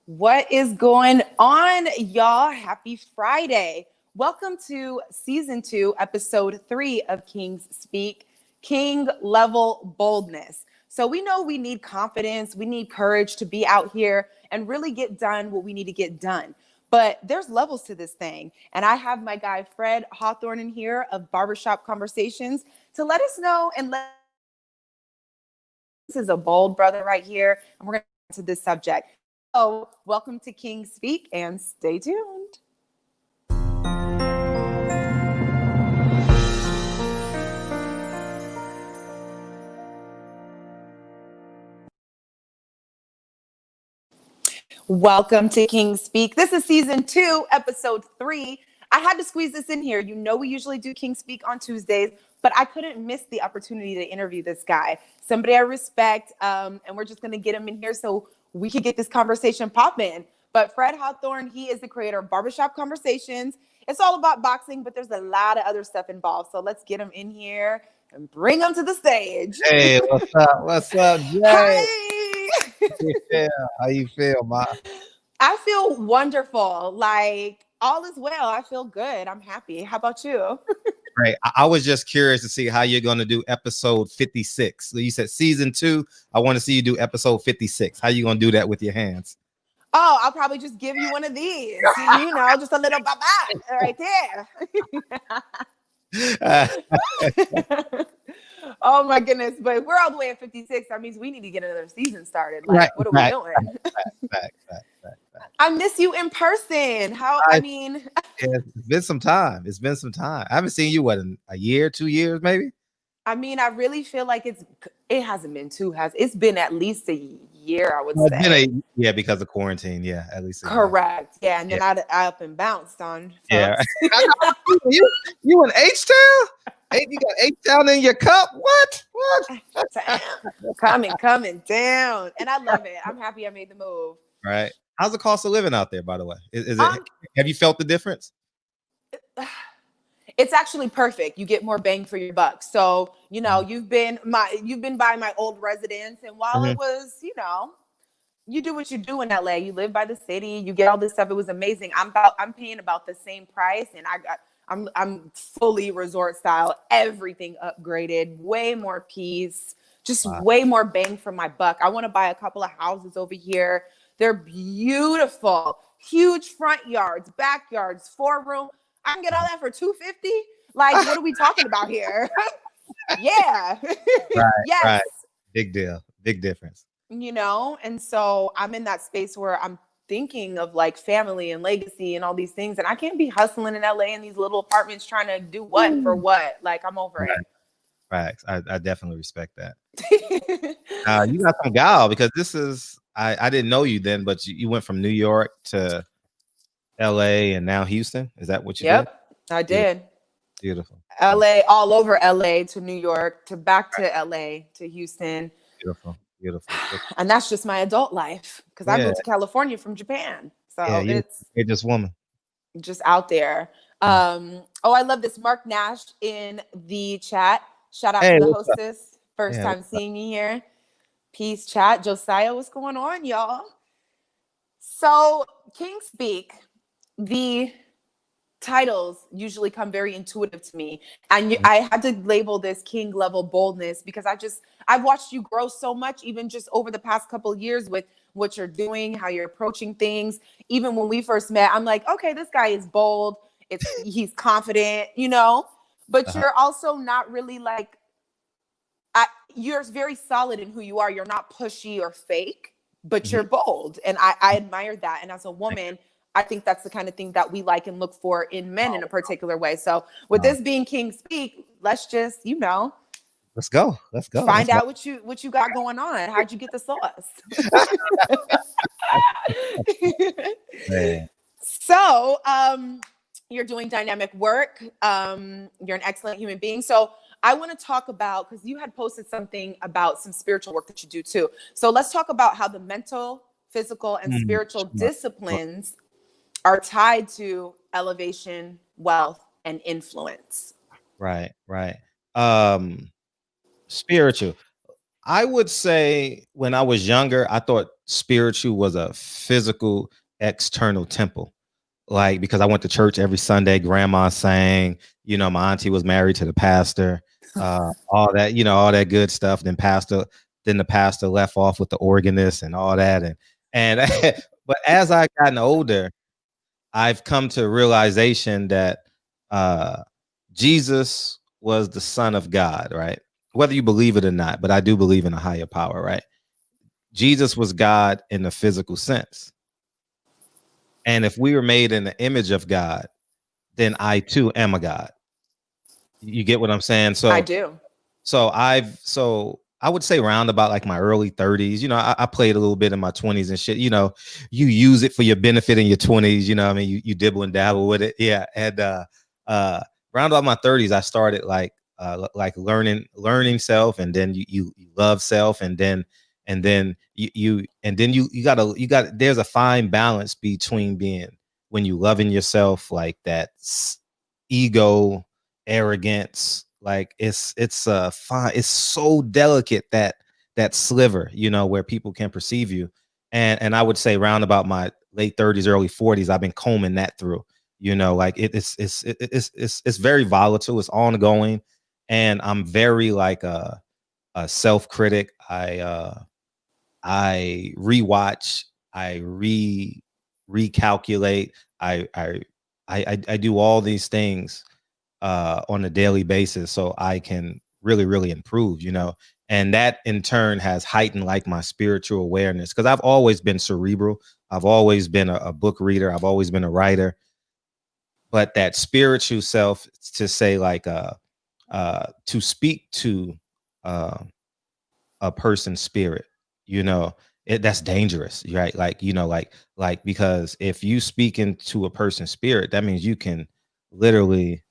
What is going on, y'all? Happy Friday. Welcome to season 2, episode 3 of Kings Speak, King Level Boldness. So we know we need confidence, we need courage to be out here and really get done what we need to get done. But there's levels to this thing. And I have my guy, Fred Hawthorne, in here of Barbershop Conversations to let us know and this is a bold brother right here. And we're going to get into this subject. So, welcome to King Speak and stay tuned. Welcome to King Speak. This is season 2, episode 3. I had to squeeze this in here. You know, we usually do King Speak on Tuesdays, but I couldn't miss the opportunity to interview this guy, somebody I respect, and we're just going to get him in here so we could get this conversation popping. But Fred Hawthorne, he is the creator of Barbershop Conversations. It's all about boxing, but there's a lot of other stuff involved. So let's get him in here and bring him to the stage. Hey, what's up? What's up, Jay? Hi. How you feel, Ma? I feel wonderful. Like all is well. I feel good. I'm happy. How about you? Great. I was just curious to see how you're going to do episode 56. So you said season 2. I want to see you do episode 56. How you going to do that with your hands? Oh, I'll probably just give you one of these. You know, just a little bye-bye right there. Oh my goodness. But if we're all the way at 56, that means we need to get another season started. Like, what are we doing? Right. I miss you in person. It's been some time. I haven't seen you, what, in a year, 2 years, maybe? I mean, I really feel like it hasn't been it's been at least a year, I would say. Because of quarantine. Yeah, at least. Correct. Yeah, and then I up and bounced on. Yeah. you in H-Town? You got H-Town in your cup? What? Coming down. And I love it. I'm happy I made the move. Right. How's the cost of living out there, by the way? Is it? Have you felt the difference? It's actually perfect. You get more bang for your buck. So, you know, you've been by my old residence, and while it was, you know, you do what you do in LA. You live by the city. You get all this stuff. It was amazing. I'm paying about the same price, and I'm fully resort style. Everything upgraded. Way more peace. Just way more bang for my buck. I want to buy a couple of houses over here. They're beautiful. Huge front yards, backyards, 4-room. I can get all that for $250. Like, what are we talking about here? Yeah. Right, yes. Right. Big deal. Big difference. You know, and so I'm in that space where I'm thinking of like family and legacy and all these things. And I can't be hustling in LA in these little apartments trying to do what for what. Like, I'm over it. Right. I definitely respect that. You got some gal, because this is, I didn't know you then, but you went from New York to LA and now Houston. Is that what you did? Yep, I did. Beautiful. LA, all over LA to New York to back to LA to Houston. Beautiful. And that's just my adult life, because I moved to California from Japan. So you're just woman. Just out there. I love this. Mark Nash in the chat. Shout out to the hostess. First time seeing you here. Peace, chat. Josiah, what's going on, y'all? So, King Speak, the titles usually come very intuitive to me. And I had to label this King Level Boldness because I've watched you grow so much, even just over the past couple of years with what you're doing, how you're approaching things. Even when we first met, I'm like, okay, this guy is bold. He's confident, you know, but you're also not really like, you're very solid in who you are. You're not pushy or fake, but you're bold. And I admire that. And as a woman, I think that's the kind of thing that we like and look for in men in a particular way. So with this being King Speak, let's just, you know, let's go. Find out what you got going on. How'd you get the sauce? So, you're doing dynamic work. You're an excellent human being. So I want to talk about, because you had posted something about some spiritual work that you do too. So let's talk about how the mental, physical, and spiritual disciplines are tied to elevation, wealth, and influence. Right. Spiritual. I would say when I was younger, I thought spiritual was a physical external temple. Like, because I went to church every Sunday, grandma sang, my auntie was married to the pastor, all that, all that good stuff. Then the pastor left off with the organist and all that. And but as I gotten older, I've come to realization that Jesus was the Son of God, right? Whether you believe it or not, but I do believe in a higher power, right? Jesus was God in the physical sense. And if we were made in the image of God, then I too am a God. You get what I'm saying? I do. So I would say round about like my early 30s. I played a little bit in my 20s and shit. You use it for your benefit in your 20s. I mean, you dibble and dabble with it. Yeah. And round about my 30s, I started like learning self, and then you love self, and then you gotta there's a fine balance between being, when you loving yourself, like that ego, arrogance, like it's fine, it's so delicate, that sliver, where people can perceive you. And I would say round about my late 30s, early 40s, I've been combing that through. Like it's very volatile, it's ongoing, and I'm very like a self-critic. I rewatch, I recalculate, I do all these things on a daily basis, so I can really improve, and that in turn has heightened like my spiritual awareness, because I've always been cerebral, I've always been a book reader, I've always been a writer, but that spiritual self, to say like to speak to uh a person's spirit, that's dangerous, right? Like, because if you speak into a person's spirit, that means you can literally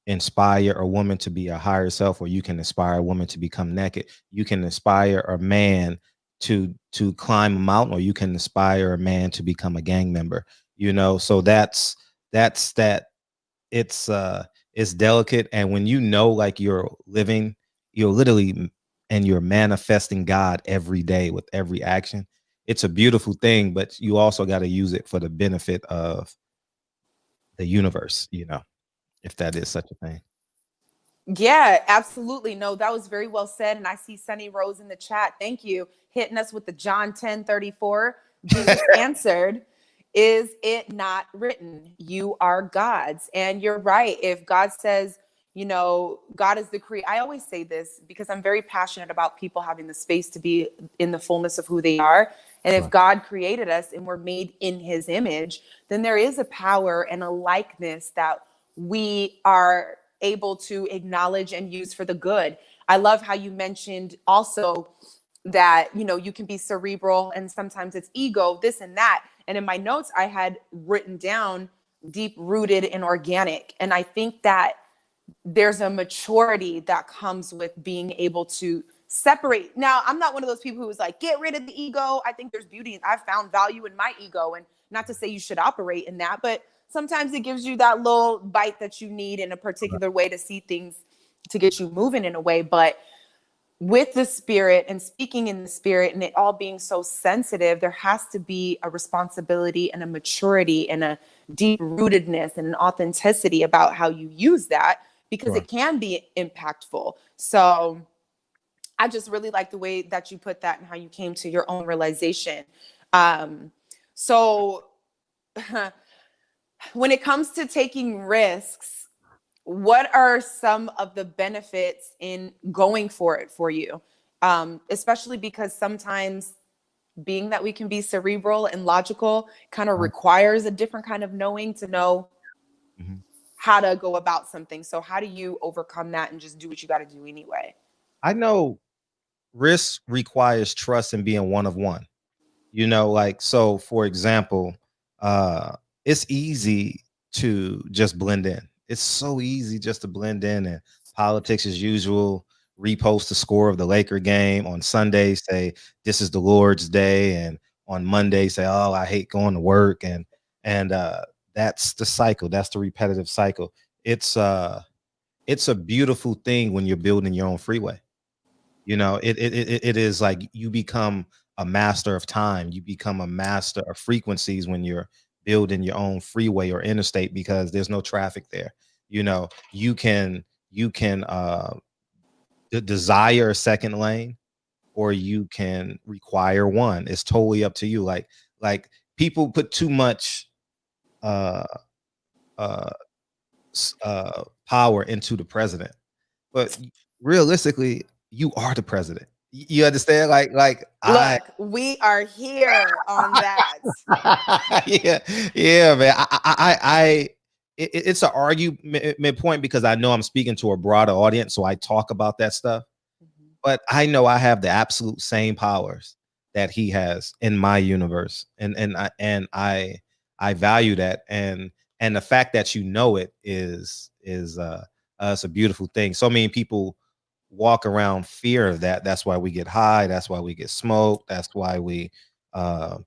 inspire a woman to be a higher self, or you can inspire a woman to become naked. You can inspire a man to climb a mountain, or you can inspire a man to become a gang member. So that's that. It's delicate, and when like you're literally and you're manifesting God every day with every action, it's a beautiful thing, but you also got to use it for the benefit of the universe, if that is such a thing. Yeah, absolutely. No, that was very well said. And I see Sunny Rose in the chat. Thank you. Hitting us with the John 10:34. Jesus answered, "Is it not written, you are God's?" And you're right. If God says, God is the creator. I always say this because I'm very passionate about people having the space to be in the fullness of who they are. And if God created us and we're made in his image, then there is a power and a likeness that we are able to acknowledge and use for the good. I love how you mentioned also that, you can be cerebral and sometimes it's ego, this and that. And in my notes, I had written down deep rooted and organic. And I think that there's a maturity that comes with being able to separate. Now, I'm not one of those people who is like, get rid of the ego. I think there's beauty. I've found value in my ego, and not to say you should operate in that, but sometimes it gives you that little bite that you need in a particular way to see things, to get you moving in a way. But with the spirit and speaking in the spirit and it all being so sensitive, there has to be a responsibility and a maturity and a deep rootedness and an authenticity about how you use that, because it can be impactful. So I just really like the way that you put that and how you came to your own realization. So when it comes to taking risks, what are some of the benefits in going for it for you? Especially because sometimes being that we can be cerebral and logical kind of requires a different kind of knowing to know how to go about something. So how do you overcome that and just do what you got to do anyway? I know risk requires trust and being one of one. Like, so for example, it's easy to just blend in. It's so easy just to blend in, and politics as usual, repost the score of the Laker game on Sunday, say this is the Lord's day, and on Monday say, oh, I hate going to work, and that's the cycle. That's the repetitive cycle. It's a beautiful thing when you're building your own freeway. It is like you become a master of time. You become a master of frequencies when you're building your own freeway or interstate, because there's no traffic there. You know, you can desire a second lane, or you can require one. It's totally up to you. Like people put too much uh uh power into the president, but realistically, you are the president. You understand? Like I Look, we are here on that. yeah, yeah, man. It's an argument point, because I know I'm speaking to a broader audience, so I talk about that stuff. Mhm. But I know I have the absolute same powers that he has in my universe, and I value that, and the fact that you know it is it's a beautiful thing. So many people walk around fear of that. That's why we get high. That's why we get smoked. That's why we uh,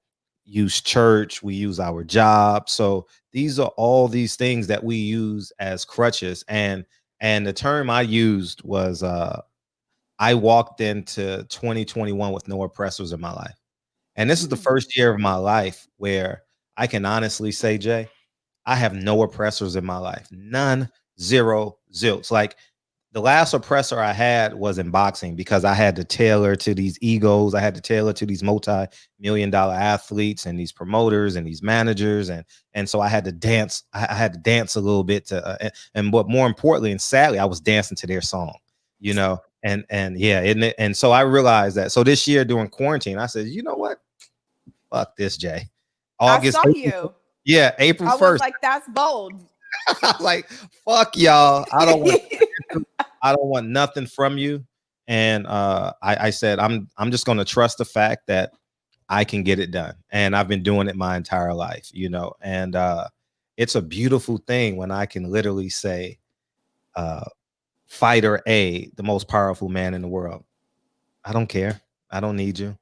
use church. We use our job. So these are all these things that we use as crutches. And the term I used was I walked into 2021 with no oppressors in my life. And this is the Mm. first year of my life where I can honestly say, Jay, I have no oppressors in my life. None, zero, zilch. Like the last oppressor I had was in boxing, because I had to tailor to these egos. I had to tailor to these multi-million-dollar athletes and these promoters and these managers, and so I had to dance. I had to dance a little bit to, and what more importantly and sadly, I was dancing to their song, you know. And yeah, and so I realized that. So this year during quarantine, I said, you know what? Fuck this, Jay. I saw April, you. yeah, April I was 1st. like, that's bold. I was like, fuck y'all. I don't want nothing from you. And I said, I'm just gonna trust the fact that I can get it done. And I've been doing it my entire life, you know. And it's a beautiful thing when I can literally say, uh, fighter A, the most powerful man in the world. I don't care. I don't need you.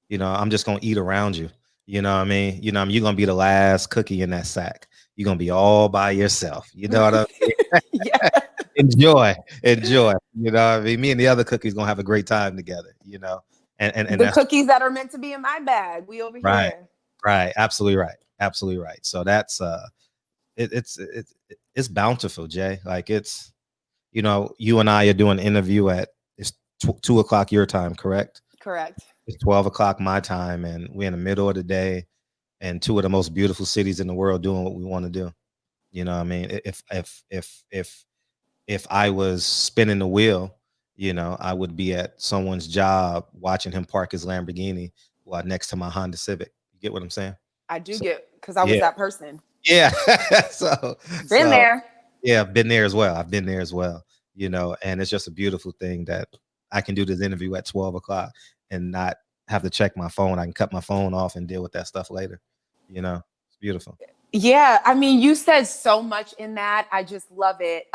You know, I'm just gonna eat around you. You know what I mean? You know, you're gonna be the last cookie in that sack. You're gonna be all by yourself. You know what I mean? Yeah. Enjoy, enjoy. You know what I mean? Me and the other cookies gonna have a great time together, you know. And The that's cookies that are meant to be in my bag. We over right, here. right. Absolutely right. Absolutely right. So that's it's bountiful, Jay. Like it's, you know, you and I are doing an interview at it's 2 o'clock your time, correct? Correct. It's 12 o'clock my time, and we're in the middle of the day, and two of the most beautiful cities in the world doing what we want to do. You know what I mean? If I was spinning the wheel, you know, I would be at someone's job watching him park his Lamborghini while next to my Honda Civic. You get what I'm saying? I do So get, because I was yeah, that person. yeah. so Been so there. yeah, I've been there as well. I've been there as well. You know, and it's just a beautiful thing that I can do this interview at 12 o'clock and not have to check my phone. I can cut my phone off and deal with that stuff later. You know, it's beautiful. Yeah, I mean, you said so much in that. I just love it.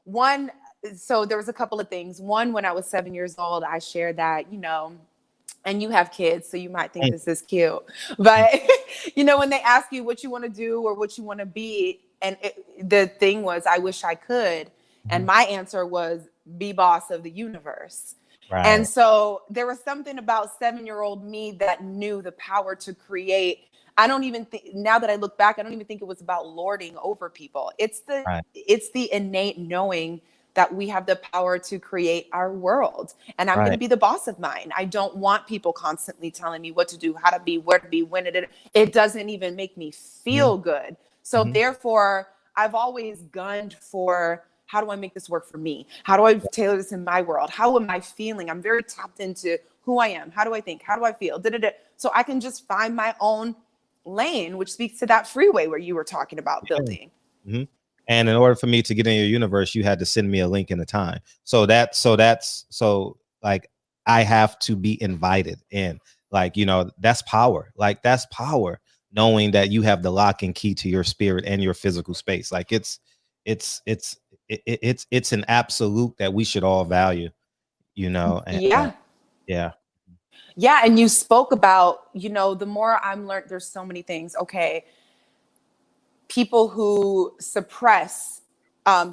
One, so there was a couple of things. One, when I was 7 years old, I shared that, and you have kids, so you might think this is cute, but when they ask you what you want to do or what you want to be, and the thing was, I wish I could, and Mhm. my answer was be boss of the universe. And Right. so there was something about 7-year-old me that knew the power to create. I don't even think, now that I look back, I don't even think it was about lording over people. Right. It's the innate knowing that we have the power to create our world. And I'm going to Right. be the boss of mine. I don't want people constantly telling me what to do, how to be, where to be, when it doesn't even make me Mhm. feel good. So Mhm. therefore, I've always gunned for, how do I make this work for me? How do I tailor this in my world? How am I feeling? I'm very tapped into who I am. How do I think? How do I feel? Da-da-da. So I can just find my own lane, which speaks to that freeway where you were talking about Yeah. building. Mhm. And in order for me to get in your universe, you had to send me a link in a time. So like I have to be invited in. Like, you know, that's power. Like that's power, knowing that you have the lock and key to your spirit and your physical space. Like it's it's it's an absolute that we should all value, you know. And Yeah. yeah. Yeah. And you spoke about, the more I'm learned, there's so many things. Okay. People who suppress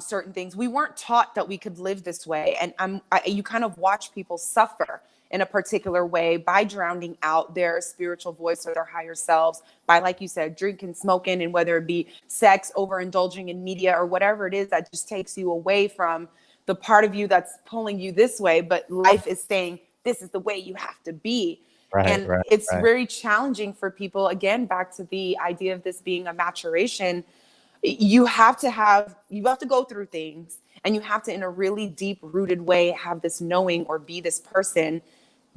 certain things. We weren't taught that we could live this way. And you kind of watch people suffer. in a particular way by drowning out their spiritual voice or their higher selves by, like you said, drinking, smoking, and whether it be sex, overindulging in media, or whatever it is that just takes you away from the part of you that's pulling you this way, but life is saying this is the way you have to be. Right, And right, it's right. very challenging for people, again, back to the idea of this being a maturation. You have to go through things, and you have to, in a really deep rooted way, have this knowing or be this person,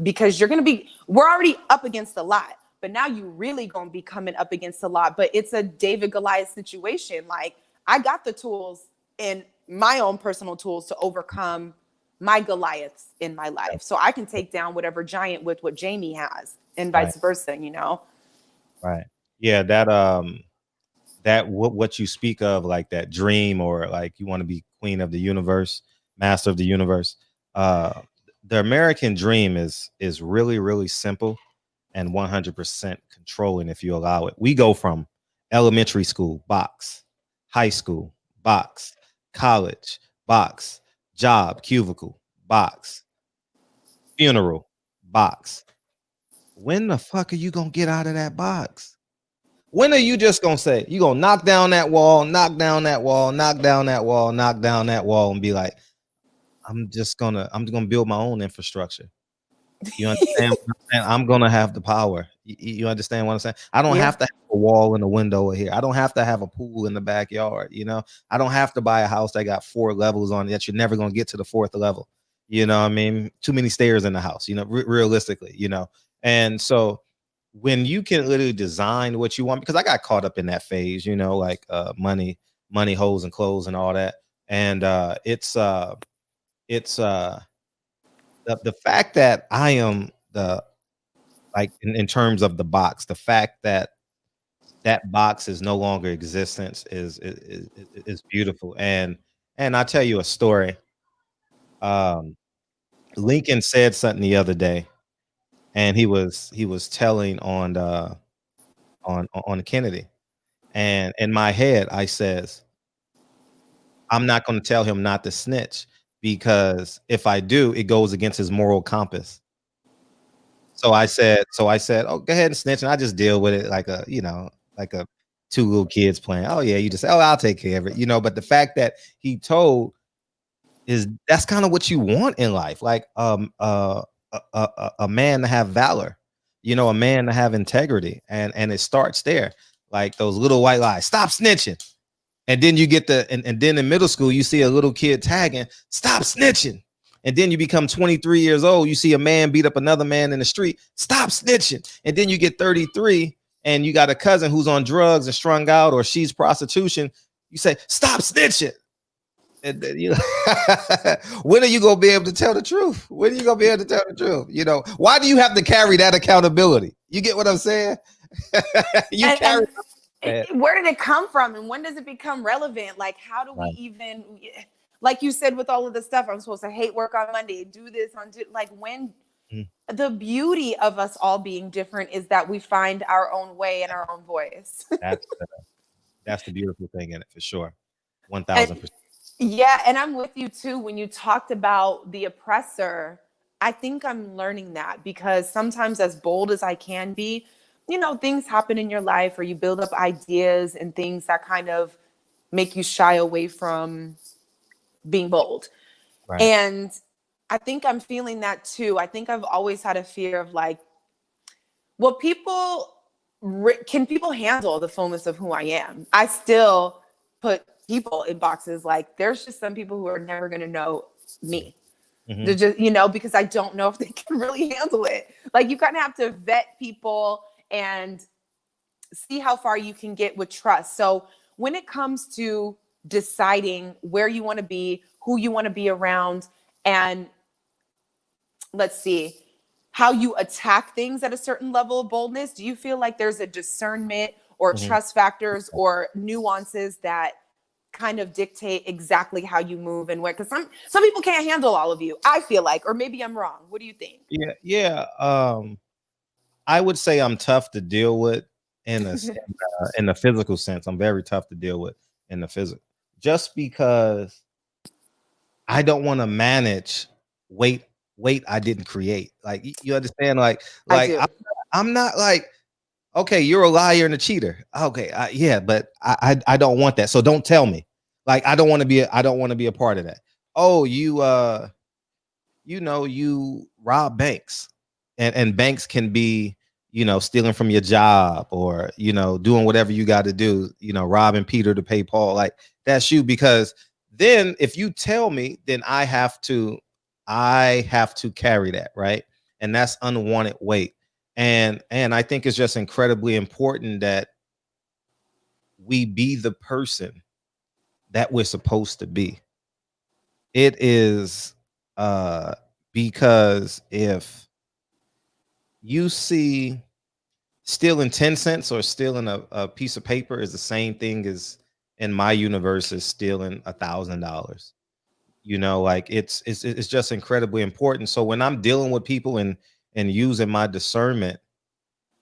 because we're already up against a lot, but now you really gonna be coming up against a lot. But it's a David Goliath situation. Like, I got the tools and my own personal tools to overcome my Goliaths in my life, so I can take down whatever giant with what Jamie has, and Right, vice versa, you know. right. Yeah, that what you speak of, like that dream, or like you want to be queen of the universe, master of the universe. Uh, the American dream is really, really simple and 100% controlling if you allow it. We go from elementary school, box, high school, box, college, box, job, cubicle, box, funeral, box. When the fuck are you gonna get out of that box? When are you just gonna say you gonna knock down that wall, knock down that wall, knock down that wall, knock down that wall, and be like, I'm gonna build my own infrastructure. You understand what I'm saying? I'm gonna have the power. You understand what I'm saying? I don't Yeah. have to have a wall in the window here. I don't have to have a pool in the backyard. You know, I don't have to buy a house that got 4 levels on it that you're never gonna get to the 4th level. You know what I mean? Too many stairs in the house, you know, realistically, you know. And so when you can literally design what you want, because I got caught up in that phase, you know, like money, hoes, and clothes and all that. And it's the fact that I am the like in terms of the box, the fact that that box is no longer existence is beautiful. And I'll tell you a story. Um, Lincoln said something the other day, and he was telling on Kennedy. And in my head, I says, I'm not going to tell him not to snitch, because if I do, it goes against his moral compass. So I said, oh, go ahead and snitch, and I just deal with it like like a two little kids playing. Oh yeah, you just say, oh, I'll take care of it, you know. But the fact that he told is that's kind of what you want in life, like a man to have valor, you know, a man to have integrity, and it starts there, like those little white lies. Stop snitching. And then you get and then in middle school, you see a little kid tagging, stop snitching. And then you become 23 years old, you see a man beat up another man in the street, stop snitching. And then you get 33 and you got a cousin who's on drugs and strung out, or she's prostitution. You say, stop snitching. And then when are you going to be able to tell the truth? When are you going to be able to tell the truth? You know, why do you have to carry that accountability? You get what I'm saying? You carry Where did it come from, and when does it become relevant? Like, how do we right. even, like you said, with all of the stuff, I'm supposed to hate work on Monday, do this on like, when the beauty of us all being different is that we find our own way and our own voice. That's the beautiful thing in it, for sure. 1000%. Yeah, and I'm with you too. When you talked about the oppressor, I think I'm learning that, because sometimes, as bold as I can be, you know, things happen in your life, or you build up ideas and things that kind of make you shy away from being bold. Right. And I think I'm feeling that too. I think I've always had a fear of, like, well, can people handle the fullness of who I am? I still put people in boxes. Like, there's just some people who are never going to know me. They're just, you know, because I don't know if they can really handle it. Like, you kind of have to vet people and see how far you can get with trust. So when it comes to deciding where you want to be, who you want to be around, and let's see, how you attack things at a certain level of boldness, do you feel like there's a discernment or trust factors or nuances that kind of dictate exactly how you move and where? Because some people can't handle all of you, I feel like, or maybe I'm wrong. What do you think? Yeah. I would say I'm tough to deal with in the physical sense. I'm very tough to deal with in the physical, just because I don't want to manage weight weight I didn't create. Like you understand? Like I like do. I'm not like, okay, you're a liar and a cheater. Okay, yeah, but I don't want that. So don't tell me. Like I don't want to be a part of that. Oh, you rob banks, and banks can be, stealing from your job, or doing whatever you got to do, robbing Peter to pay Paul. Like that's you, because then if you tell me, then I have to carry that, right? And that's unwanted weight. And I think it's just incredibly important that we be the person that we're supposed to be. It is because if you see stealing 10 cents or stealing a piece of paper is the same thing as, in my universe, is stealing $1,000. Like it's just incredibly important. So when I'm dealing with people and using my discernment,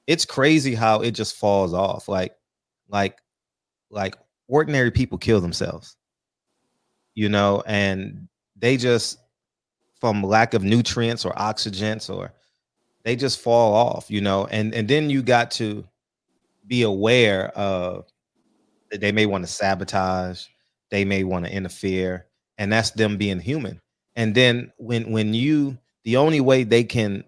it's crazy how it just falls off. Like like ordinary people kill themselves, and they just, from lack of nutrients or oxygens, or they just fall off, and then you got to be aware of that they may want to sabotage, they may want to interfere, and that's them being human. And then when you, the only way they can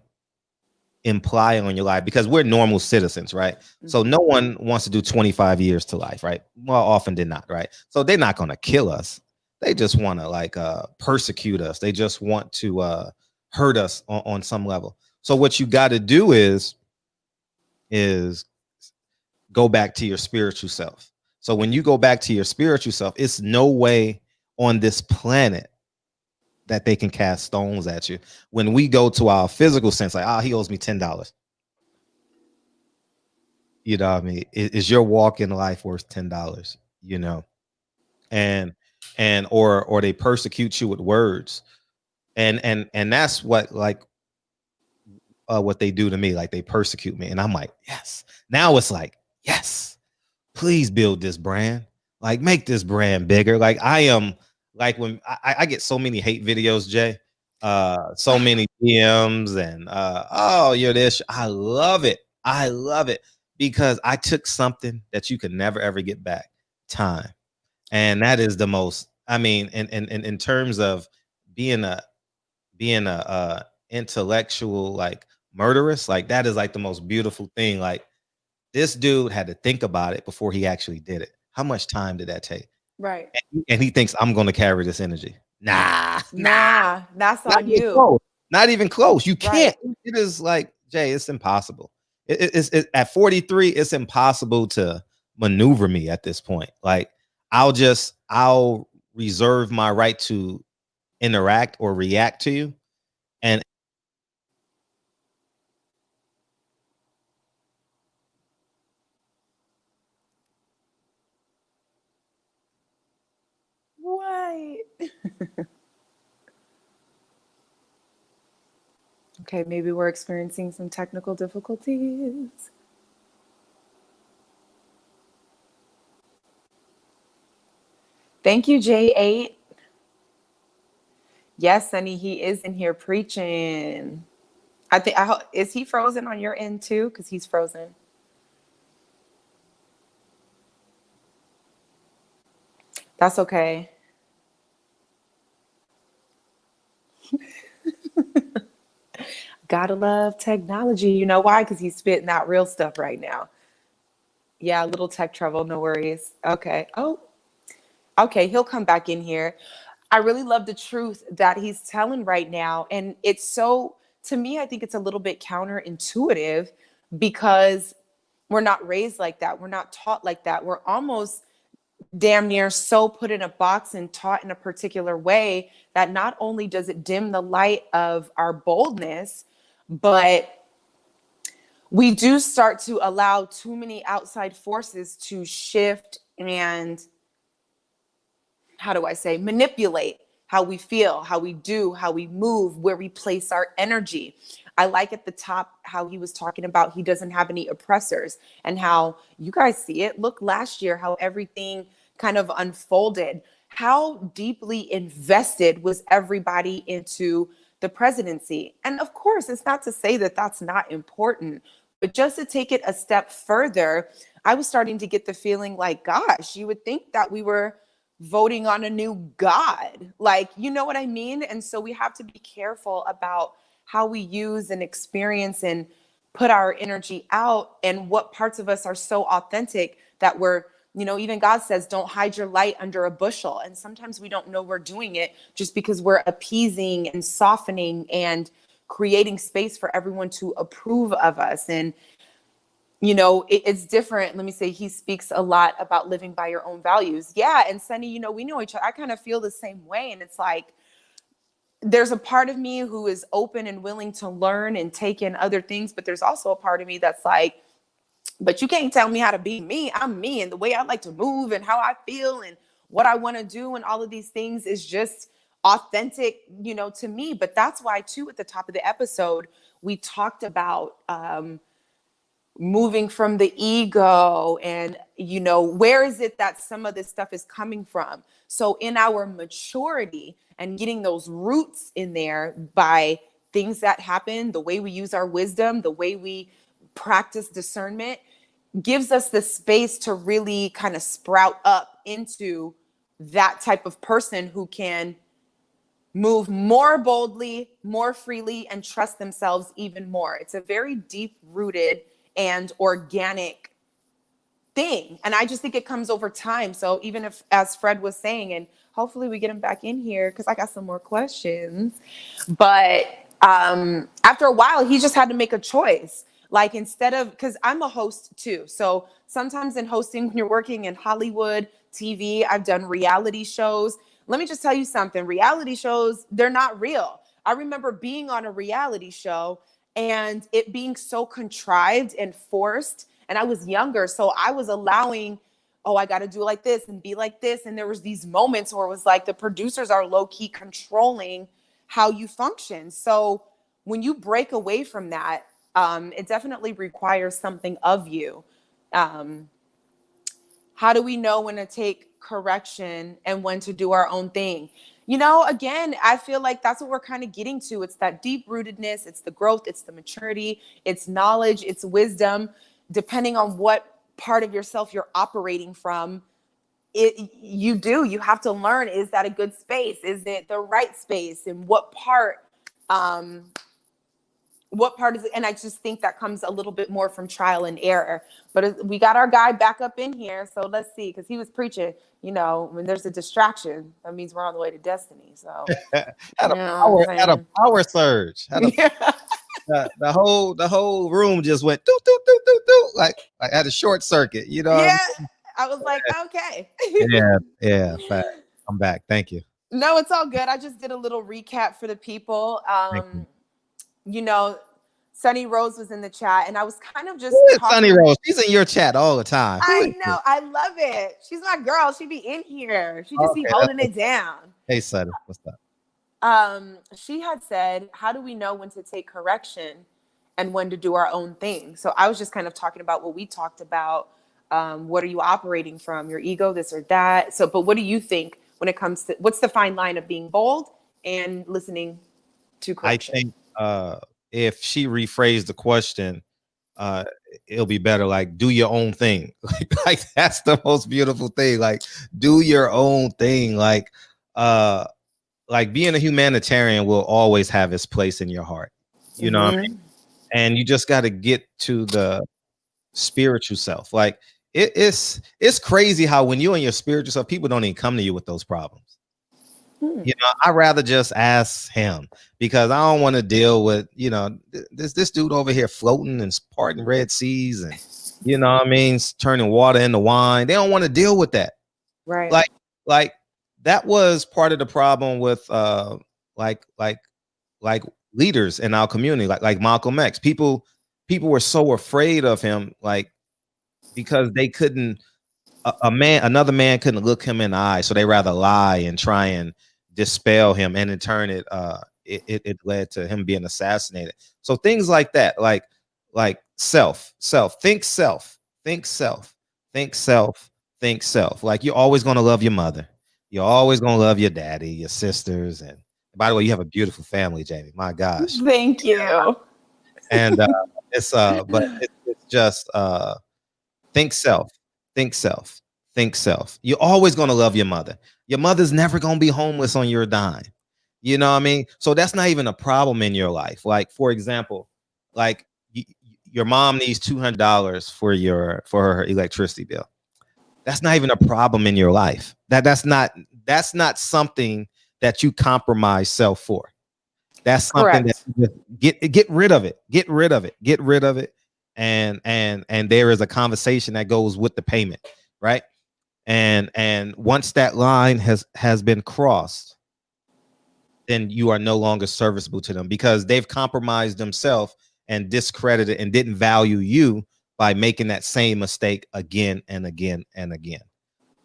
imply on your life, because we're normal citizens, right? So no one wants to do 25 years to life, right? Well, often did not, right? So they're not going to kill us. They just want to like persecute us. They just want to hurt us on some level. So what you got to do is go back to your spiritual self. So when you go back to your spiritual self, it's no way on this planet that they can cast stones at you. When we go to our physical sense, like, he owes me $10. You know what I mean? Is your walk in life worth $10? And or they persecute you with words. And that's what, like, what they do to me. Like, they persecute me, and I'm like, yes. Now it's like, yes, please build this brand. Like, make this brand bigger. Like, I am, like, when I get so many hate videos, Jay, so many DMs, and oh, you're this. I love it. I love it, because I took something that you could never ever get back, time. And that is the most, I mean, in terms of being a intellectual, like, murderous, like, that is like the most beautiful thing. Like, this dude had to think about it before he actually did it. How much time did that take? Right. And he thinks I'm going to carry this energy. Nah, that's not on even you. close. Not even close. You Right. can't. It is like, Jay, it's impossible. It's at 43, it's impossible to maneuver me at this point. Like, I'll reserve my right to interact or react to you. And What? Okay, maybe we're experiencing some technical difficulties. Thank you, J8. Yes, Sonny, he is in here preaching. Is he frozen on your end too? Because he's frozen. That's okay. Gotta love technology. You know why? Because he's spitting out real stuff right now. Yeah, a little tech trouble. No worries. Okay. Oh, okay. He'll come back in here. I really love the truth that he's telling right now. And it's so, to me, I think it's a little bit counterintuitive, because we're not raised like that. We're not taught like that. We're almost damn near so put in a box and taught in a particular way that not only does it dim the light of our boldness, but we do start to allow too many outside forces to shift and, how do I say, manipulate how we feel, how we do, how we move, where we place our energy. I like at the top how he was talking about he doesn't have any oppressors, and how you guys see it. Look last year, how everything kind of unfolded. How deeply invested was everybody into the presidency. And of course, it's not to say that that's not important, but just to take it a step further, I was starting to get the feeling like, gosh, you would think that we were voting on a new God. Like, you know what I mean? And so we have to be careful about how we use and experience and put our energy out, and what parts of us are so authentic that we're, you know, even God says, don't hide your light under a bushel. And sometimes we don't know we're doing it just because we're appeasing and softening and creating space for everyone to approve of us. And, you know, it's different. Let me say, he speaks a lot about living by your own values. Yeah. And Sunny, you know, we know each other. I kind of feel the same way. And it's like, there's a part of me who is open and willing to learn and take in other things. But there's also a part of me that's like, but you can't tell me how to be me. I'm me, and the way I like to move and how I feel and what I want to do and all of these things is just authentic, you know, to me. But that's why too, at the top of the episode, we talked about moving from the ego and, you know, where is it that some of this stuff is coming from? So in our maturity and getting those roots in there by things that happen, the way we use our wisdom, the way we practice discernment, gives us the space to really kind of sprout up into that type of person who can move more boldly, more freely, and trust themselves even more. It's a very deep rooted and organic thing. And I just think it comes over time. So even if, as Fred was saying, and hopefully we get him back in here because I got some more questions, but after a while, he just had to make a choice. Like, instead of, because I'm a host too. So sometimes in hosting, when you're working in Hollywood, TV, I've done reality shows. Let me just tell you something. Reality shows, they're not real. I remember being on a reality show and it being so contrived and forced. And I was younger, so I was allowing, oh, I got to do like this and be like this. And there was these moments where it was like the producers are low key controlling how you function. So when you break away from that, it definitely requires something of you. How do we know when to take correction and when to do our own thing? You know, again, I feel like that's what we're kind of getting to. It's that deep rootedness, it's the growth, it's the maturity, it's knowledge, it's wisdom. Depending on what part of yourself you're operating from, you have to learn, is that a good space? Is it the right space? And what part is it? And I just think that comes a little bit more from trial and error. But we got our guy back up in here, so let's see, because he was preaching, you know, when there's a distraction, that means we're on the way to destiny. So had a power surge. The whole room just went doo, doo, doo, doo, doo, like had a short circuit, you know. Yeah, I was like, okay. yeah. Fact. I'm back. Thank you. No, it's all good. I just did a little recap for the people. You know, Sunny Rose was in the chat, and I was kind of just Sunny Rose. She's in your chat all the time. I know. I love it. She's my girl. She be in here. She just be holding it down. Hey, Sunny, what's up? She had said, how do we know when to take correction and when to do our own thing? So I was just kind of talking about what we talked about. What are you operating from? Your ego, this or that? So, but what do you think when it comes to, what's the fine line of being bold and listening to correction? I think if she rephrased the question, it'll be better. Like, do your own thing. Like that's the most beautiful thing. Like, do your own thing. Like being a humanitarian will always have its place in your heart. You know what I mean? And you just got to get to the spiritual self. Like it's crazy how when you're in your spiritual self, people don't even come to you with those problems. You know, I'd rather just ask him because I don't want to deal with, you know, this dude over here floating and parting Red Seas and, you know what I mean, turning water into wine. They don't want to deal with that. Right. Like that was part of the problem with like leaders in our community, like Malcolm X. People were so afraid of him, like because they couldn't another man couldn't look him in the eye, so they rather lie and try and dispel him, and in turn it led to him being assassinated. So things like that, like self, think self. Like you're always going to love your mother, you're always going to love your daddy, your sisters, and By the way, you have a beautiful family, Jamie. My gosh. Thank you. And it's just think self, think self, think self. You're always gonna love your mother. Your mother's never gonna be homeless on your dime. You know what I mean? So that's not even a problem in your life. Like, for example, like your mom needs $200 for her electricity bill. That's not even a problem in your life. That's not something that you compromise self for. That's something that Correct. you just get rid of it. Get rid of it. Get rid of it. And there is a conversation that goes with the payment, right? And once that line has been crossed, then you are no longer serviceable to them because they've compromised themselves and discredited and didn't value you by making that same mistake again and again and again.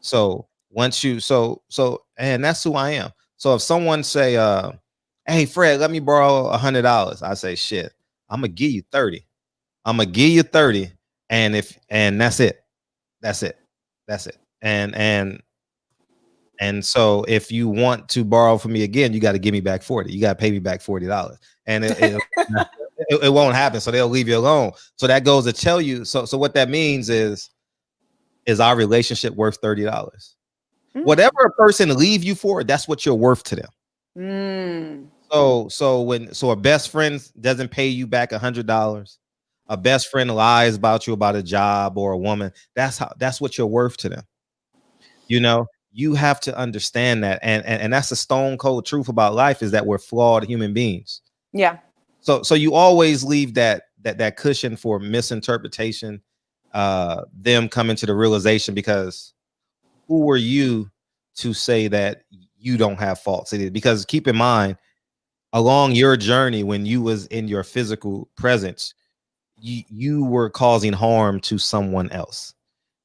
So once you and that's who I am. So if someone say, hey Fred, let me borrow $100, I say, shit, I'm gonna give you 30. I'm gonna give you 30, and that's it. That's it. That's it. And so if you want to borrow from me again, you got to give me back 40. You got to pay me back $40. And it won't happen. So they'll leave you alone. So that goes to tell you. So what that means is our relationship worth $30? Whatever a person leave you for, that's what you're worth to them. So a best friend doesn't pay you back $100. A best friend lies about you about a job or a woman. That's what you're worth to them. You know, you have to understand that, and that's the stone cold truth about life is that we're flawed human beings. Yeah. So you always leave that cushion for misinterpretation, them coming to the realization, because who are you to say that you don't have faults? Because keep in mind, along your journey, when you was in your physical presence, you were causing harm to someone else,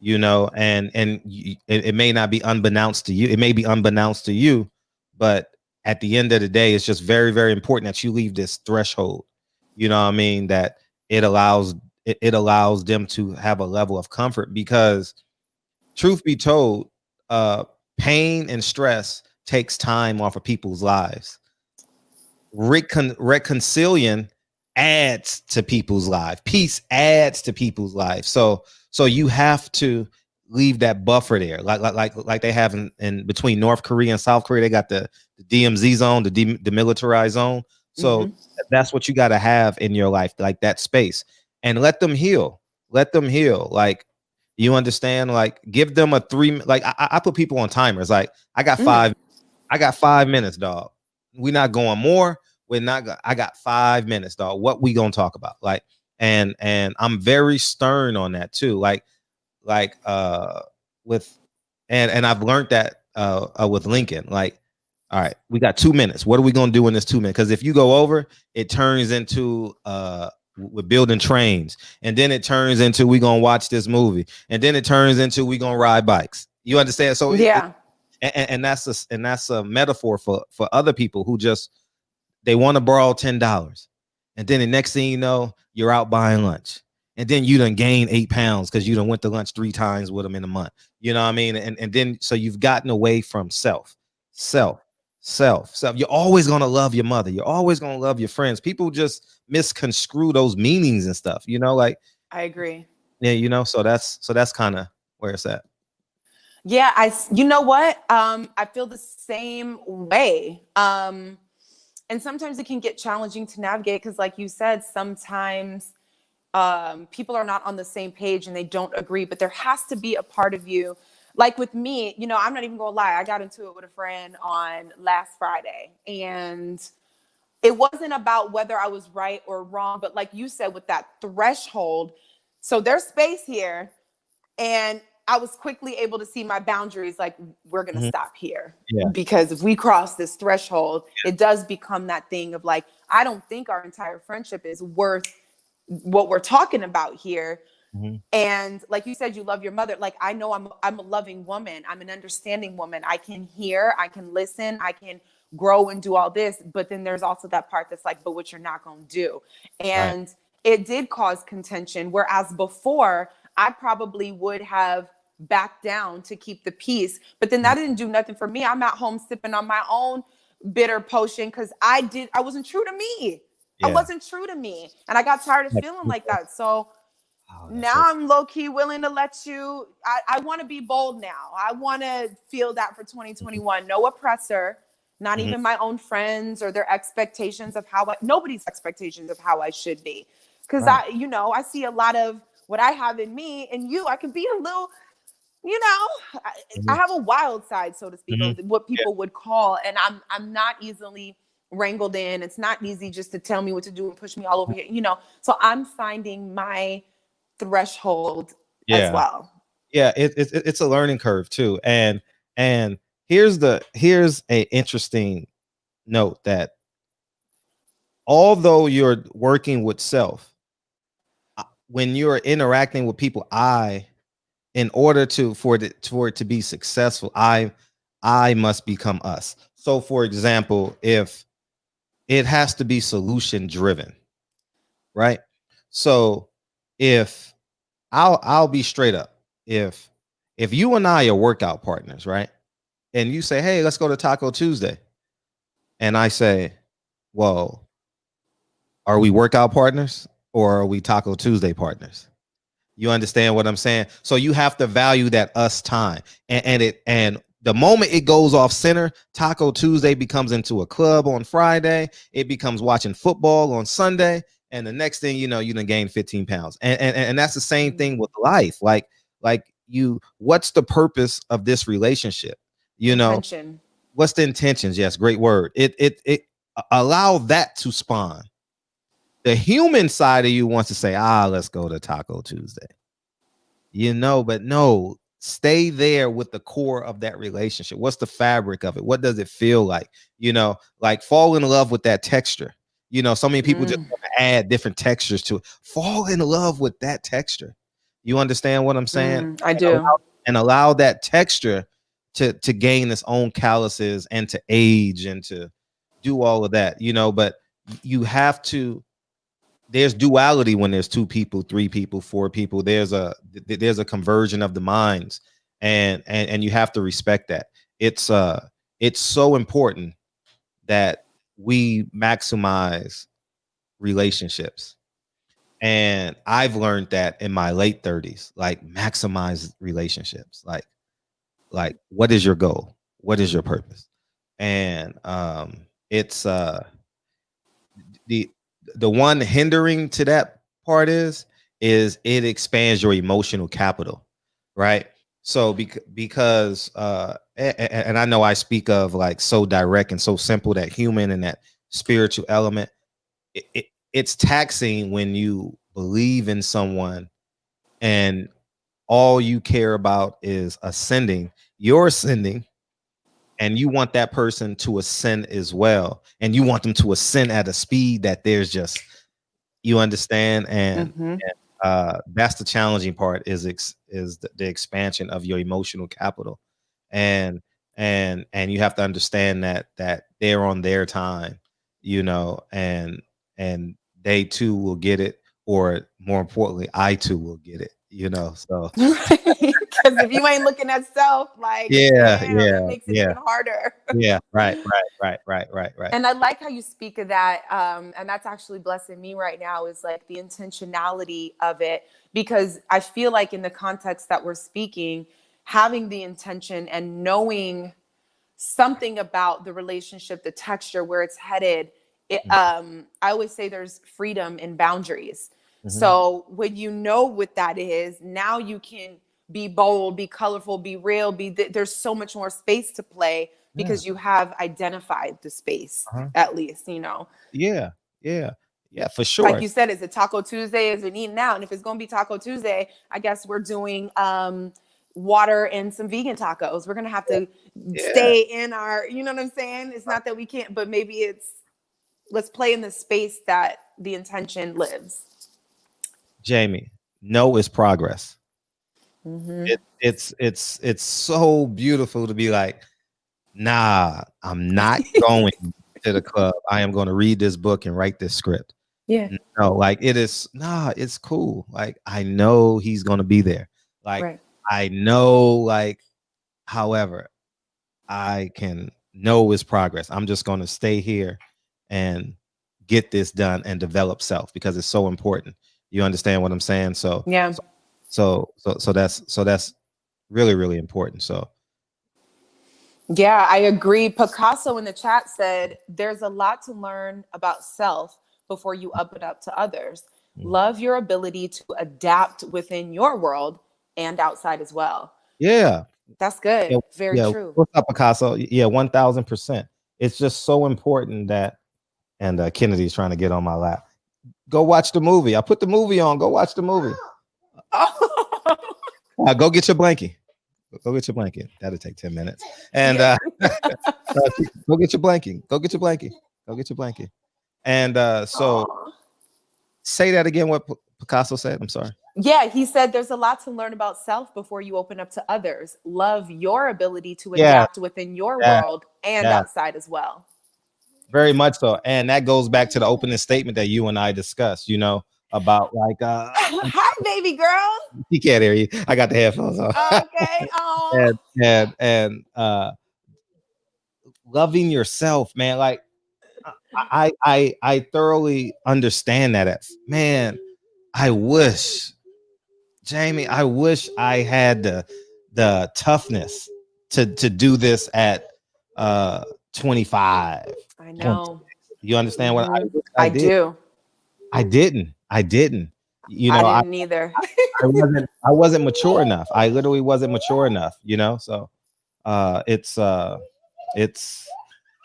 you know, and it may not be unbeknownst to you. It may be unbeknownst to you, but at the end of the day, it's just very, very important that you leave this threshold. You know what I mean? That it allows them to have a level of comfort, because truth be told, pain and stress takes time off of people's lives. Reconciliation adds to people's life. Peace adds to people's life. So you have to leave that buffer there, like they have in between North Korea and South Korea. They got the DMZ zone, the demilitarized zone. So that's what you got to have in your life, like that space, and let them heal. Let them heal. Like, you understand? Like, give them a 3. Like, I put people on timers. Like, I got 5 minutes, dog. We're not going more. We're not. I got 5 minutes, dog. What we gonna talk about? Like, and I'm very stern on that too. Like with and I've learned that with Lincoln. Like, all right, we got 2 minutes. What are we gonna do in this 2 minutes? Because if you go over, it turns into we're building trains, and then it turns into we gonna watch this movie, and then it turns into we gonna ride bikes. You understand? So yeah. And that's a metaphor for other people who just, they want to borrow $10, and then the next thing you know, you're out buying lunch, and then you done gain 8 pounds because you done went to lunch 3 times with them in a month. You know what I mean? And then so you've gotten away from self. You're always gonna love your mother. You're always gonna love your friends. People just misconstrue those meanings and stuff. You know, like, I agree. yeah, you know. So that's kind of where it's at. Yeah, you know what? I feel the same way. And sometimes it can get challenging to navigate because, like you said, sometimes people are not on the same page and they don't agree, but there has to be a part of you. Like with me, you know, I'm not even gonna lie. I got into it with a friend on last Friday, and it wasn't about whether I was right or wrong, but like you said, with that threshold, so there's space here, and I was quickly able to see my boundaries. Like, we're going to stop here, because if we cross this threshold, it does become that thing of like, I don't think our entire friendship is worth what we're talking about here. And like you said, you love your mother. Like, I know I'm a loving woman. I'm an understanding woman. I can hear, I can listen, I can grow and do all this. But then there's also that part that's like, but what you're not going to do. And it did cause contention. Whereas before, I probably would have backed down to keep the peace. But then that didn't do nothing for me. I'm at home sipping on my own bitter potion because I wasn't true to me. I wasn't true to me. And I got tired of feeling like that. So now I'm low-key willing to let you, I want to be bold now. I want to feel that for 2021. No oppressor, not even my own friends or their expectations of nobody's expectations of how I should be. Because I see a lot of what I have in me and you. I can be a little, I have a wild side, so to speak, of what people would call, and I'm not easily wrangled in. It's not easy just to tell me what to do and push me all over here, So I'm finding my threshold as well. Yeah, it's a learning curve too. And here's a interesting note that although you're working with self, when you're interacting with people, in order for it to be successful, I must become us. So for example, if it has to be solution driven, right? So if I'll be straight up. If you and I are workout partners, right? And you say, "Hey, let's go to Taco Tuesday." And I say, "Well, are we workout partners or are we Taco Tuesday partners?" You understand what I'm saying? So you have to value that us time. And the moment it goes off center, Taco Tuesday becomes into a club on Friday. It becomes watching football on Sunday. And the next thing you know, you done gain 15 pounds. And that's the same thing with life. Like what's the purpose of this relationship? Intention. What's the intentions? Yes, great word. It allow that to spawn. The human side of you wants to say, let's go to Taco Tuesday. But no, stay there with the core of that relationship. What's the fabric of it? What does it feel like? Like fall in love with that texture. So many people just want to add different textures to it. Fall in love with that texture. You understand what I'm saying? I do. And allow that texture to gain its own calluses and to age and to do all of that, but you have to. There's duality when there's 2 people, 3 people, 4 people. There's a conversion of the minds, and you have to respect that. It's so important that we maximize relationships. And I've learned that in my late 30s, like maximize relationships. Like what is your goal? What is your purpose? And it's the one hindering to that part is it expands your emotional capital, right? So because and I know I speak of like so direct and so simple, that human and that spiritual element, it's taxing when you believe in someone and all you care about is ascending. You're ascending, and you want that person to ascend as well, and you want them to ascend at a speed that there's just, you understand, and that's the challenging part is the expansion of your emotional capital, and you have to understand that they're on their time, and they too will get it, or more importantly, I too will get it, so because if you ain't looking at self, like, that makes it even harder. Right. And I like how you speak of that, and that's actually blessing me right now, is like the intentionality of it, because I feel like in the context that we're speaking, having the intention and knowing something about the relationship, the texture, where it's headed, I always say there's freedom in boundaries. So when you know what that is, now you can be bold, be colorful, be real, there's so much more space to play because you have identified the space, at least, Yeah, for sure. Like you said, is it Taco Tuesday? Is it eating out? And if it's going to be Taco Tuesday, I guess we're doing water and some vegan tacos. We're going to have to stay in our, you know what I'm saying? It's not that we can't, but maybe let's play in the space that the intention lives. Jamie, no is progress. It's so beautiful to be like, nah, I'm not going to the club. I am going to read this book and write this script. Yeah. No, like it's cool. Like I know he's going to be there. Like I know, like, however, I can no is progress. I'm just going to stay here and get this done and develop self because it's so important. You understand what I'm saying? So Yeah. that's really, really important. So Yeah, I agree. Picasso in the chat said, there's a lot to learn about self before you up it up to others. Love your ability to adapt within your world and outside as well. yeah. That's good. Yeah, Very yeah. true. What's up, Picasso? Yeah, 1000%. It's just so important that, and Kennedy's trying to get on my lap. Go watch the movie. I put the movie on. Go watch the movie. Oh. Go get your blankie. Go get your blanket. That'll take 10 minutes. And go get your blankie. Go get your blankie. Go get your blankie. And so Aw. say that again. What Picasso said. I'm sorry. Yeah, he said there's a lot to learn about self before you open up to others. Love your ability to Yeah, adapt within your yeah, world and yeah. outside as well. Very much so. And that goes back to the opening statement that you and I discussed, about like Hi, baby girl. he can't hear you. I got the headphones on. Okay. Oh. And loving yourself, man. Like I thoroughly understand that. Man, I wish, Jamie, I wish I had the toughness to do this at 25. I know. You understand what I do. I didn't. I didn't either. I wasn't mature enough. I literally wasn't mature enough, so it's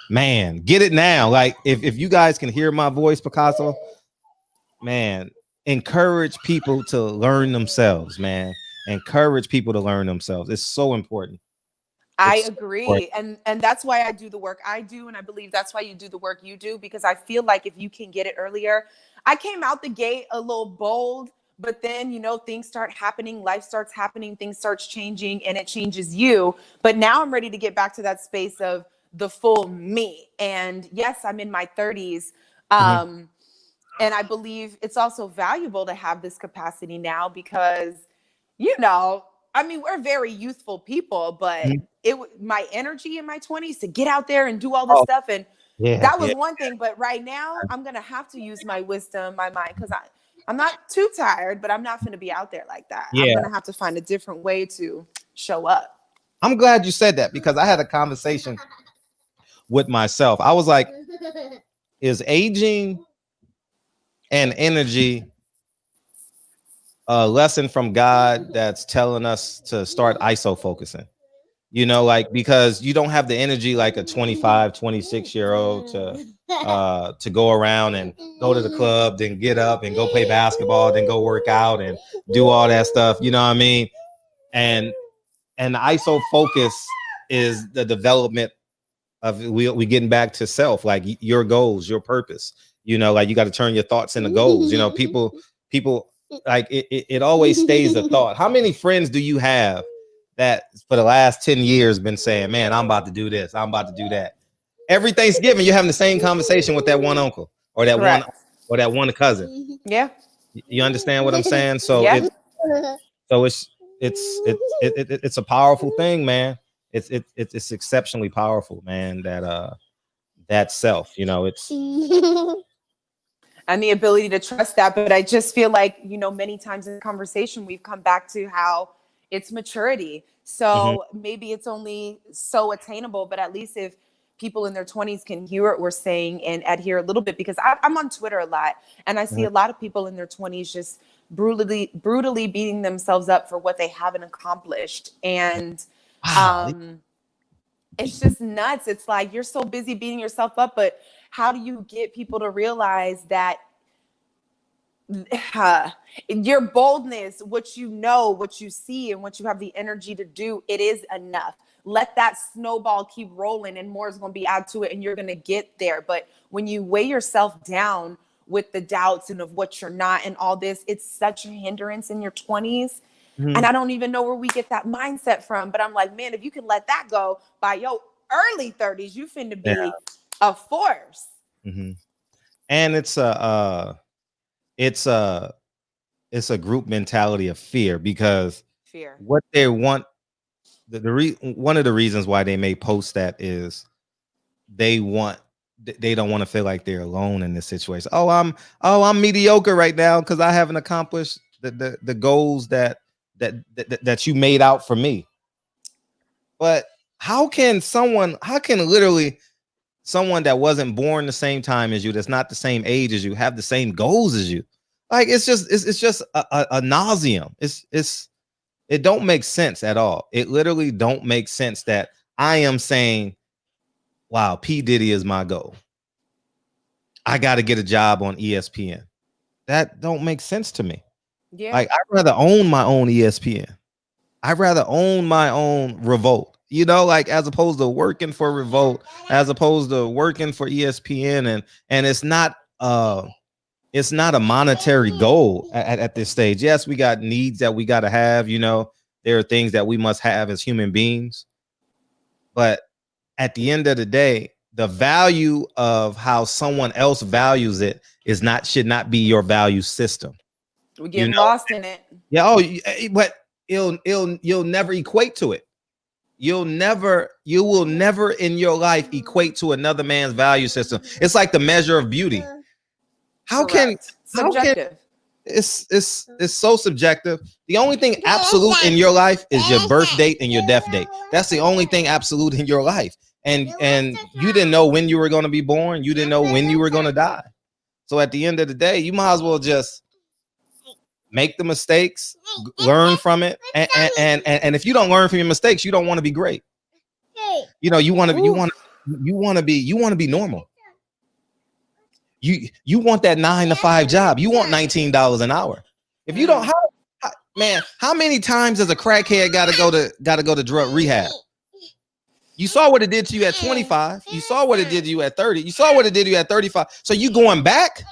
man, get it now. Like if you guys can hear my voice, Picasso, man, encourage people to learn themselves, man. Encourage people to learn themselves. It's so important. I agree. And that's why I do the work I do. And I believe that's why you do the work you do, because I feel like if you can get it earlier, I came out the gate a little bold, but then, things start happening, life starts happening, things starts changing, and it changes you. But now I'm ready to get back to that space of the full me. And yes, I'm in my 30s. And I believe it's also valuable to have this capacity now because, we're very youthful people, but my energy in my 20s to get out there and do all this stuff. And that was one thing. But right now I'm going to have to use my wisdom, my mind, because I'm not too tired, but I'm not going to be out there like that. I'm going to have to find a different way to show up. I'm glad you said that because I had a conversation with myself. I was like, is aging and energy a lesson from God that's telling us to start ISO focusing? Because you don't have the energy like a 25, 26-year-old to go around and go to the club, then get up and go play basketball, then go work out and do all that stuff. You know what I mean? And the ISO focus is the development of we getting back to self, like your goals, your purpose. Like you got to turn your thoughts into goals. People like it always stays a thought. How many friends do you have that for the last 10 years been saying, man, I'm about to do this, I'm about to do that? Every Thanksgiving you're having the same conversation with that one uncle or that one cousin. Yeah. You understand what I'm saying? So it's a powerful thing, man. It's exceptionally powerful, man. That self, it's and the ability to trust that. But I just feel like, many times in the conversation, we've come back to how it's maturity. So maybe it's only so attainable, but at least if people in their 20s can hear what we're saying and adhere a little bit, because I'm on Twitter a lot and I see a lot of people in their 20s just brutally beating themselves up for what they haven't accomplished. And it's just nuts. It's like you're so busy beating yourself up, but how do you get people to realize that your boldness, what you see, and what you have the energy to do, it is enough. Let that snowball keep rolling and more is going to be added to it and you're going to get there. But when you weigh yourself down with the doubts and of what you're not and all this, it's such a hindrance in your 20s. And I don't even know where we get that mindset from. But I'm like, man, if you can let that go by your early 30s, you finna be a force. And it's a group mentality of fear, because what they want, one of the reasons why they may post that is they don't want to feel like they're alone in this situation. I'm mediocre right now because I haven't accomplished the goals that you made out for me. But how can literally someone that wasn't born the same time as you, that's not the same age as you, have the same goals as you? Like, it's just a nauseum. It don't make sense at all. It literally don't make sense that I am saying, wow, P. Diddy is my goal. I got to get a job on ESPN. That don't make sense to me. Yeah. Like, I'd rather own my own ESPN. I'd rather own my own Revolt, like, as opposed to working for Revolt, as opposed to working for ESPN. And it's not a monetary goal at this stage. Yes, we got needs that we got to have, there are things that we must have as human beings. But at the end of the day, the value of how someone else values it should not be your value system. We're getting lost in it. Yeah. But you'll never equate to it. You will never in your life equate to another man's value system. It's like the measure of beauty. Subjective. It's so subjective. The only thing absolute in your life is your birth date and your death date. That's the only thing absolute in your life. And you didn't know when you were going to be born. You didn't know when you were going to die. So at the end of the day, you might as well just make the mistakes, learn from it, and if you don't learn from your mistakes, you don't want to be great. You want to be normal. You want that 9 to 5 job. You want $19 an hour. If you don't, how many times does a crackhead got to go to drug rehab? You saw what it did to you at 25. You saw what it did to you at 30. You saw what it did to you at 35. So you going back?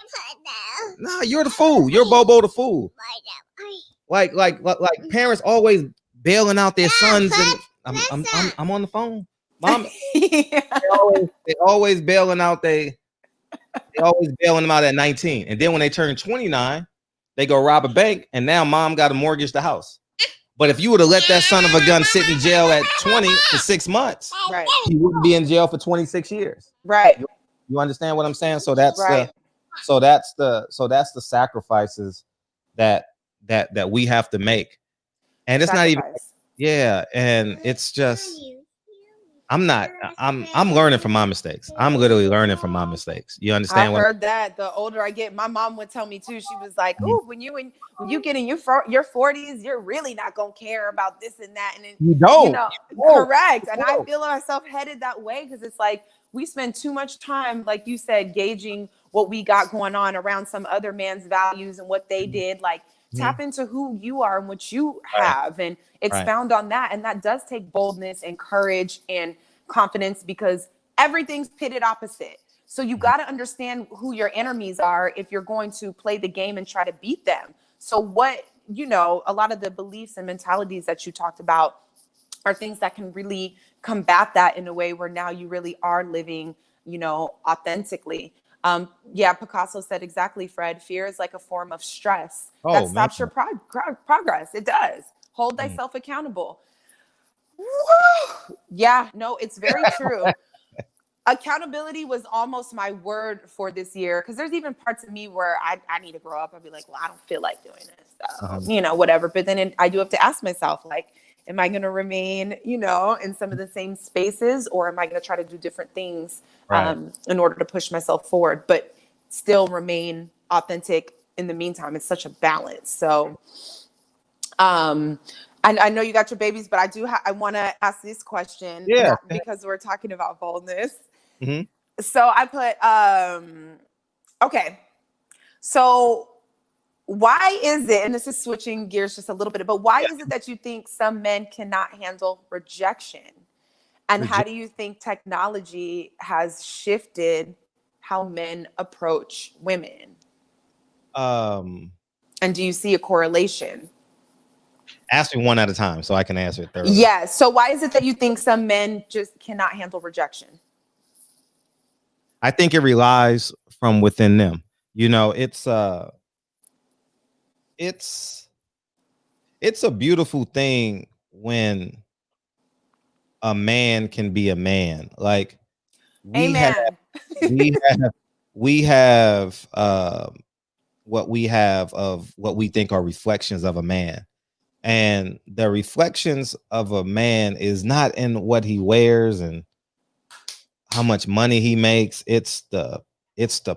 Nah, you're the fool. You're Bobo the fool. Like parents always bailing out their sons. And I'm on the phone, Mom. they always bailing out. They always bailing them out at 19, and then when they turn 29, they go rob a bank, and now Mom got to mortgage the house. But if you would have let that son of a gun sit in jail at 20 for 6 months, right, he wouldn't be in jail for 26 years. Right. You understand what I'm saying? So that's right. the sacrifices that we have to make. And it's not even, and it's just, I'm learning from my mistakes. I'm literally learning from my mistakes. You understand? I heard that. The older I get, my mom would tell me too. She was like, "Ooh, when you get in your 40s, you're really not gonna care about this and that." And then, you don't. Correct. And I feel myself headed that way because it's like we spend too much time, like you said, gauging what we got going on around some other man's values and what they did. Like, tap into who you are and what you have and expound on that. And that does take boldness and courage and confidence because everything's pitted opposite. So you got to understand who your enemies are if you're going to play the game and try to beat them. So what, a lot of the beliefs and mentalities that you talked about are things that can really combat that in a way where now you really are living, authentically. Picasso said exactly, Fred. Fear is like a form of stress that stops your progress. It does. Hold thyself accountable. Woo! Yeah, no, it's very true. Accountability was almost my word for this year because there's even parts of me where I need to grow up. I'll be like, well, I don't feel like doing this stuff, whatever. But then I do have to ask myself, like, am I going to remain, in some of the same spaces, or am I going to try to do different things in order to push myself forward, but still remain authentic in the meantime? It's such a balance. So, I know you got your babies, but I want to ask this question because we're talking about boldness. Mm-hmm. So I put, okay. So why is it, and this is switching gears just a little bit, but why is it that you think some men cannot handle rejection? And how do you think technology has shifted how men approach women? And do you see a correlation? Ask me one at a time so I can answer it thoroughly. Yeah. So why is it that you think some men just cannot handle rejection? I think it relies from within them. It's a beautiful thing when a man can be a man. Like, we have Amen. we have we have what we have of what we think are reflections of a man. And the reflections of a man is not in what he wears and how much money he makes. It's the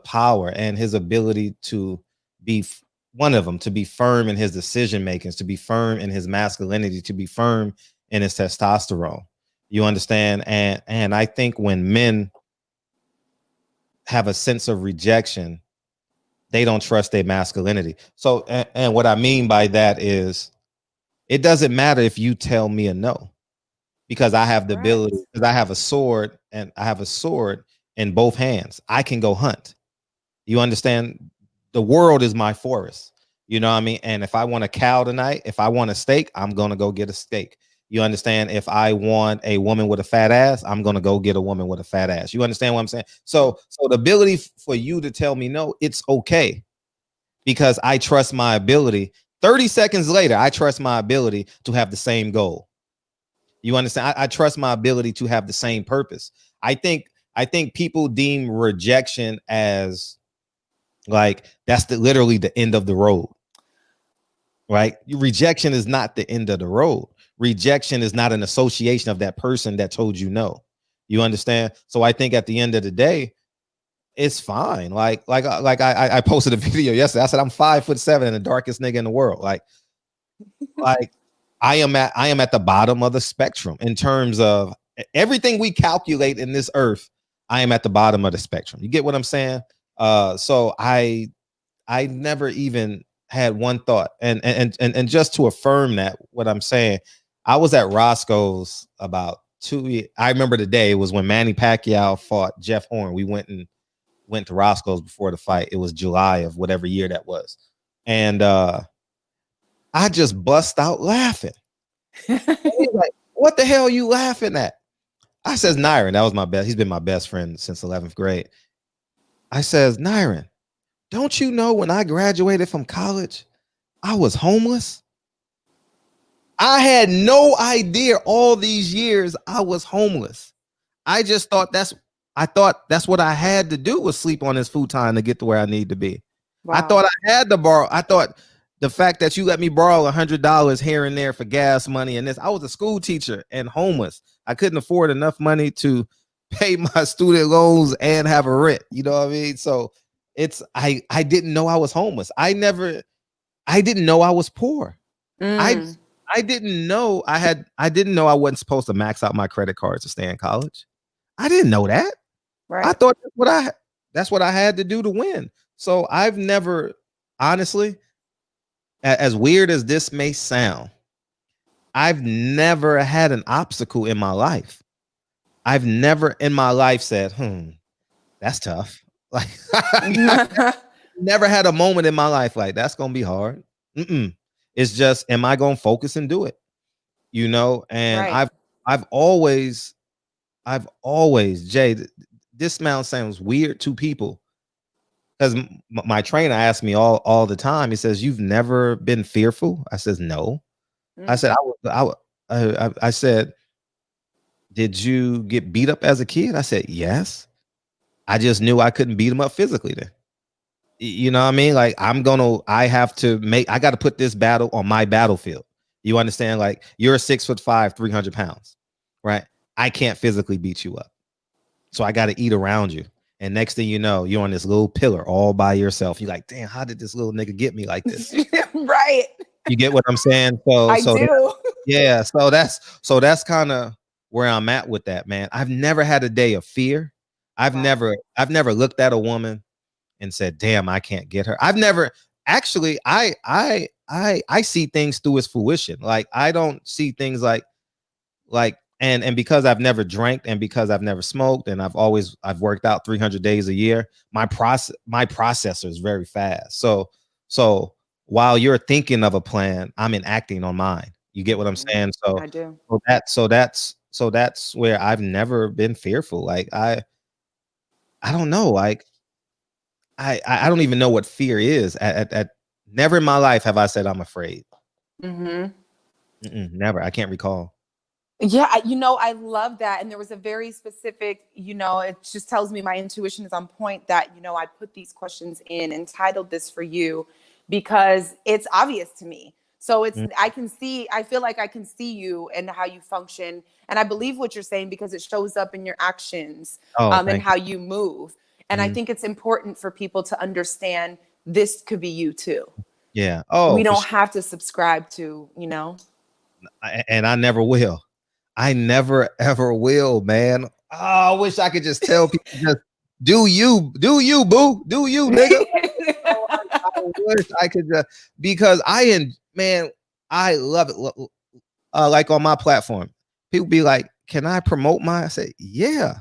power and his ability to be one of them, to be firm in his decision makings, to be firm in his masculinity, to be firm in his testosterone. You understand? And I think when men have a sense of rejection, they don't trust their masculinity. So and what I mean by that is it doesn't matter if you tell me a no, because I have the ability, because I have a sword, and I have a sword in both hands. I can go hunt. You understand? The world is my forest. You know what I mean? And if I want a cow tonight, if I want a steak, I'm gonna go get a steak. You understand? If I want a woman with a fat ass, I'm gonna go get a woman with a fat ass. You understand what I'm saying? So the ability for you to tell me no, it's okay, because I trust my ability. 30 seconds later, I trust my ability to have the same goal. You understand? I trust my ability to have the same purpose. I think people deem rejection as like that's literally the end of the road. Right? Rejection is not the end of the road. Rejection is not an association of that person that told you no. You understand? So I think at the end of the day, it's fine. I posted a video yesterday. I said I'm 5'7" and the darkest nigga in the world. Like I am at the bottom of the spectrum in terms of everything we calculate in this earth. I am at the bottom of the spectrum. You get what I'm saying? So I never even had one thought, and just to affirm that what I'm saying, I was at Roscoe's about 2 years. I remember the day, it was when Manny Pacquiao fought Jeff Horn. We went to Roscoe's before the fight. It was July of whatever year that was, and I just bust out laughing. Like, what the hell are you laughing at? I says, Nyron, that was my best. He's been my best friend since 11th grade. I says, Nyron, don't you know when I graduated from college, I was homeless? I had no idea all these years I was homeless. I thought that's what I had to do, was sleep on this futon to get to where I need to be. Wow. I thought I had to borrow. I thought the fact that you let me borrow $100 here and there for gas money and this, I was a school teacher and homeless. I couldn't afford enough money to pay my student loans and have a rent. You know what I mean? So I didn't know I was homeless. I didn't know I was poor. I didn't know I didn't know I wasn't supposed to max out my credit cards to stay in college. I didn't know that. Right. I thought that's what I had to do to win. So I've never, honestly, as weird as this may sound, I've never had an obstacle in my life. I've never in my life said, that's tough. Like, never had a moment in my life like that's gonna be hard. It's just, am I gonna focus and do it? You know, and right. I've always, Jay, this sounds weird to people, because my trainer asked me all the time. He says, "You've never been fearful?" I says, "No." I said, I said, "Did you get beat up as a kid?" I said, "Yes." I just knew I couldn't beat him up physically then. You know what I mean? Like, I got to put this battle on my battlefield. You understand? Like, you're 6'5", 300 pounds, right? I can't physically beat you up. So I got to eat around you. And next thing you know, you're on this little pillar all by yourself. You're like, damn, how did this little nigga get me like this? Right. You get what I'm saying? I do. Yeah. So that's kind of where I'm at with that, man. I've never had a day of fear. I've never looked at a woman and said, damn, I can't get her. I've never actually, I see things through its fruition. Like, I don't see things like, and because I've never drank, and because I've never smoked, and I've worked out 300 days a year, my processor is very fast. So while you're thinking of a plan, I'm enacting on mine. You get what I'm saying? So I do. So that's where I've never been fearful. Like, I don't know. Like, I don't even know what fear is. At never in my life have I said I'm afraid. Never. I can't recall. Yeah, I love that. And there was a very specific, it just tells me my intuition is on point that, I put these questions in and titled this for you because it's obvious to me. So Mm. I feel like I can see you and how you function. And I believe what you're saying because it shows up in your actions, Oh, and thank how you move. you. And I Mhm. think it's important for people to understand this could be you too. Yeah. We Oh, for don't sure. have to subscribe to. And I never will. I never ever will, man. Oh, I wish I could just tell people just do you, boo, do you, nigga. Oh, I wish I could just because man, I love it. Like on my platform, people be like, "Can I promote my?" I say, "Yeah."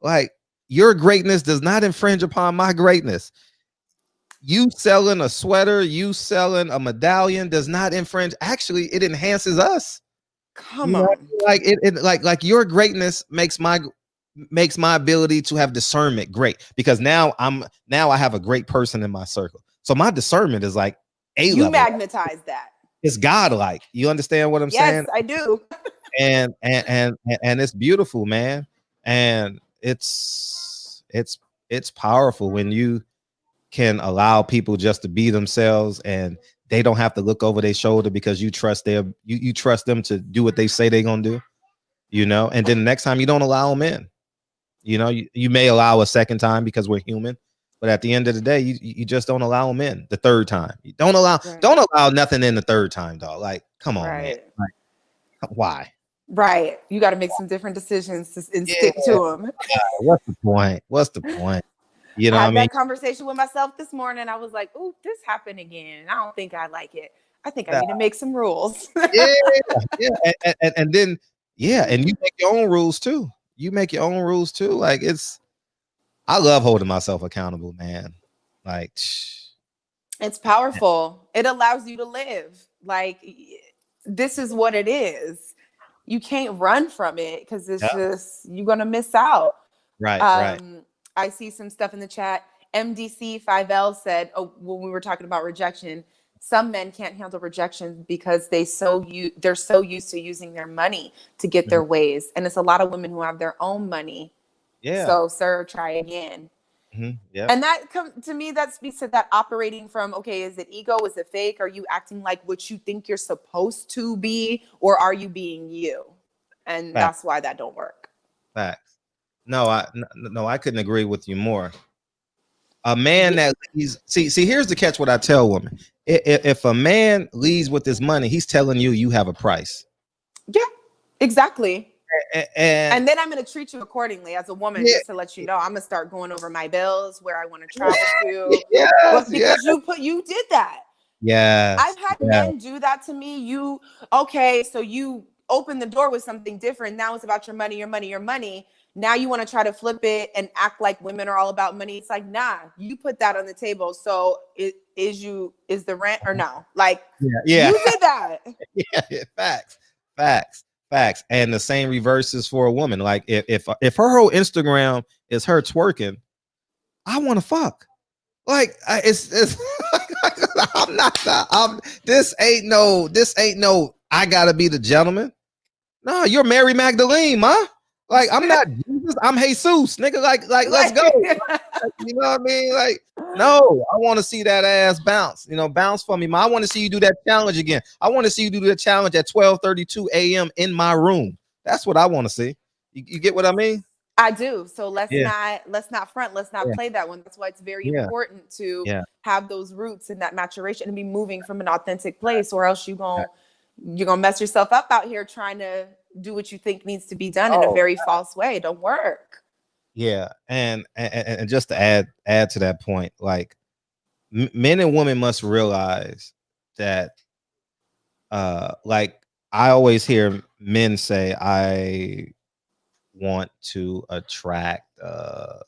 Like your greatness does not infringe upon my greatness. You selling a sweater, you selling a medallion does not infringe. Actually, it enhances us. Come You know, on. like like your greatness makes my ability to have discernment great because now I have a great person in my circle. So my discernment is like A You level. magnetize that. It's godlike. You understand what I'm Yes, saying? I do. And it's beautiful, man. And it's powerful when you can allow people just to be themselves and they don't have to look over their shoulder because you trust them to do what they say they're gonna do, and then the next time you don't allow them in. You may allow a second time because we're human, but at the end of the day, you just don't allow them in the third time. You Right. don't allow nothing in the third time, dog. Like, come on, man. Right. Like, why? Right. You got to make some different decisions and Yeah, stick to them. what's the point? What's the point? You I know what I had mean? that conversation with myself this morning. I was like, "Ooh, this happened again. I don't think I like it. I think I Uh, need to make some rules." yeah, yeah, and then yeah, and you make your own rules too. You make your own rules too. Like I love holding myself accountable, man. Like, It's powerful. It allows you to live. Like, this is what it is. You can't run from it because yeah, it's just, you're going to miss out. right. Um, I see some stuff in the chat. MDC5L said, oh, when we were talking about rejection, some men can't handle rejection because they're so used to using their money to get Mhm. their ways. And it's a lot of women who have their own money. Yeah. So, sir, try again. Yep. And to me, that speaks to that operating from, okay, is it ego? Is it fake? Are you acting like what you think you're supposed to be? Or are you being you? And Facts. that's why that don't work. Facts. No, I couldn't agree with you more. A man Yeah. that leads, see, here's the catch. What I tell women: if a man leads with his money, he's telling you have a price. Yeah, exactly. And And then I'm going to treat you accordingly as a woman, yeah, just to let you know. I'm going to start going over my bills, where I want to travel to. yes, But yes, because you did that. yes, I've had yeah. men do that to me. Okay, so you open the door with something different. Now it's about your money, your money, your money. Now you want to try to flip it and act like women are all about money. It's like, nah, you put that on the table. So is the rent or no? Like, Yeah. you did that. Yeah. Facts, facts, facts. And the same reverses for a woman. Like if her whole Instagram is her twerking, I want to fuck. Like it's I'm not I'm this ain't no I gotta be the gentleman. No, you're Mary Magdalene, ma. Like I'm not Jesus, I'm Jesus, nigga. Like let's go. You know what I mean? Like, no, I want to see that ass bounce. Bounce for me, ma. I want to see you do that challenge again. I want to see you do the challenge at 12:32 a.m. in my room. That's what I want to see. You get what I mean? I do. So Yeah, let's not front, let's not yeah, play that one. That's why it's very yeah, important to yeah. have those roots and that maturation and be moving from an authentic place, or else you're gonna mess yourself up out here trying to do what you think needs to be done in a Oh, very false way. It don't work. yeah. And just to add to that point, like men and women must realize that like I always hear men say I want to attract the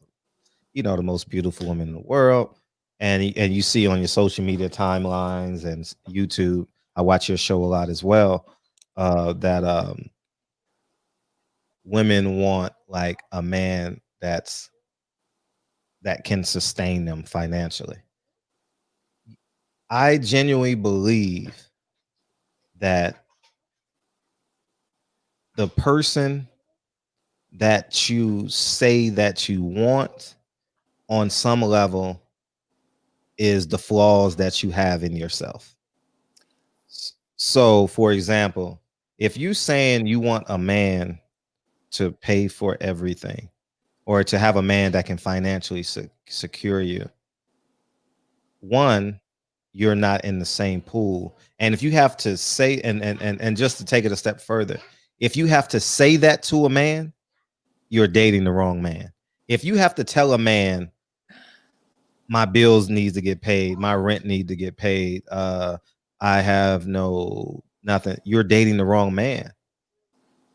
most beautiful woman in the world, and you see on your social media timelines and YouTube. I watch your show a lot as well. That women want like a man that can sustain them financially. I genuinely believe that the person that you say that you want on some level is the flaws that you have in yourself. So, for example, if you saying you want a man to pay for everything or to have a man that can financially secure you, one, you're not in the same pool. And if you have to say, and just to take it a step further, if you have to say that to a man, you're dating the wrong man. If you have to tell a man, my bills need to get paid, my rent need to get paid, I have nothing, you're dating the wrong man.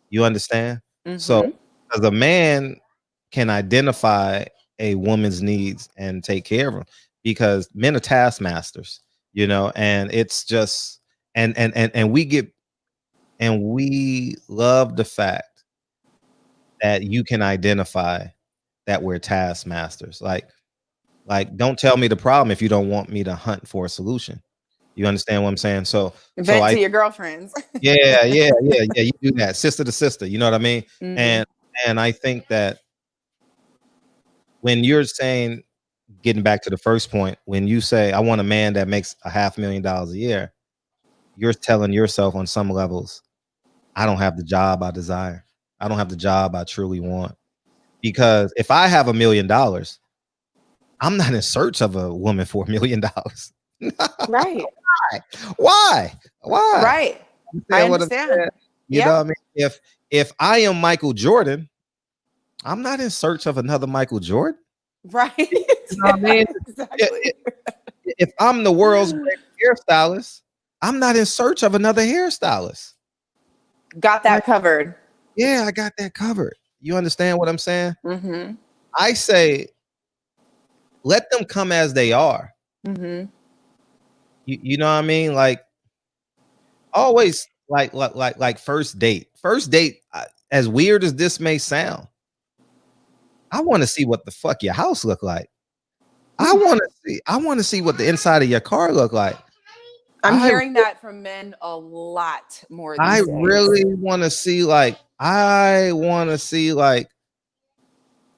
You understand? So as a man can identify a woman's needs and take care of them, because men are taskmasters, and it's just and we love the fact that you can identify that we're taskmasters. Like don't tell me the problem if you don't want me to hunt for a solution. You understand what I'm saying? So to your girlfriends. Yeah. You do that, sister to sister. You know what I mean? And I think that when you're saying, getting back to the first point, when you say I want a man that makes $500,000 a year, you're telling yourself on some levels, I don't have the job I desire. I don't have the job I truly want. Because if I have $1 million, I'm not in search of a woman for $1 million. Right. Why? Right. I understand. You know what I mean? If I am Michael Jordan, I'm not in search of another Michael Jordan. Right. You know what I mean? Exactly. If I'm the world's greatest hairstylist, I'm not in search of another hairstylist. Got that covered. Yeah, I got that covered. You understand what I'm saying? I say, let them come as they are. You know what I mean? Like, always like first date. First date, as weird as this may sound, I want to see what the fuck your house look like. I want to see what the inside of your car look like. I'm hearing that from men a lot more these days. Really want to see like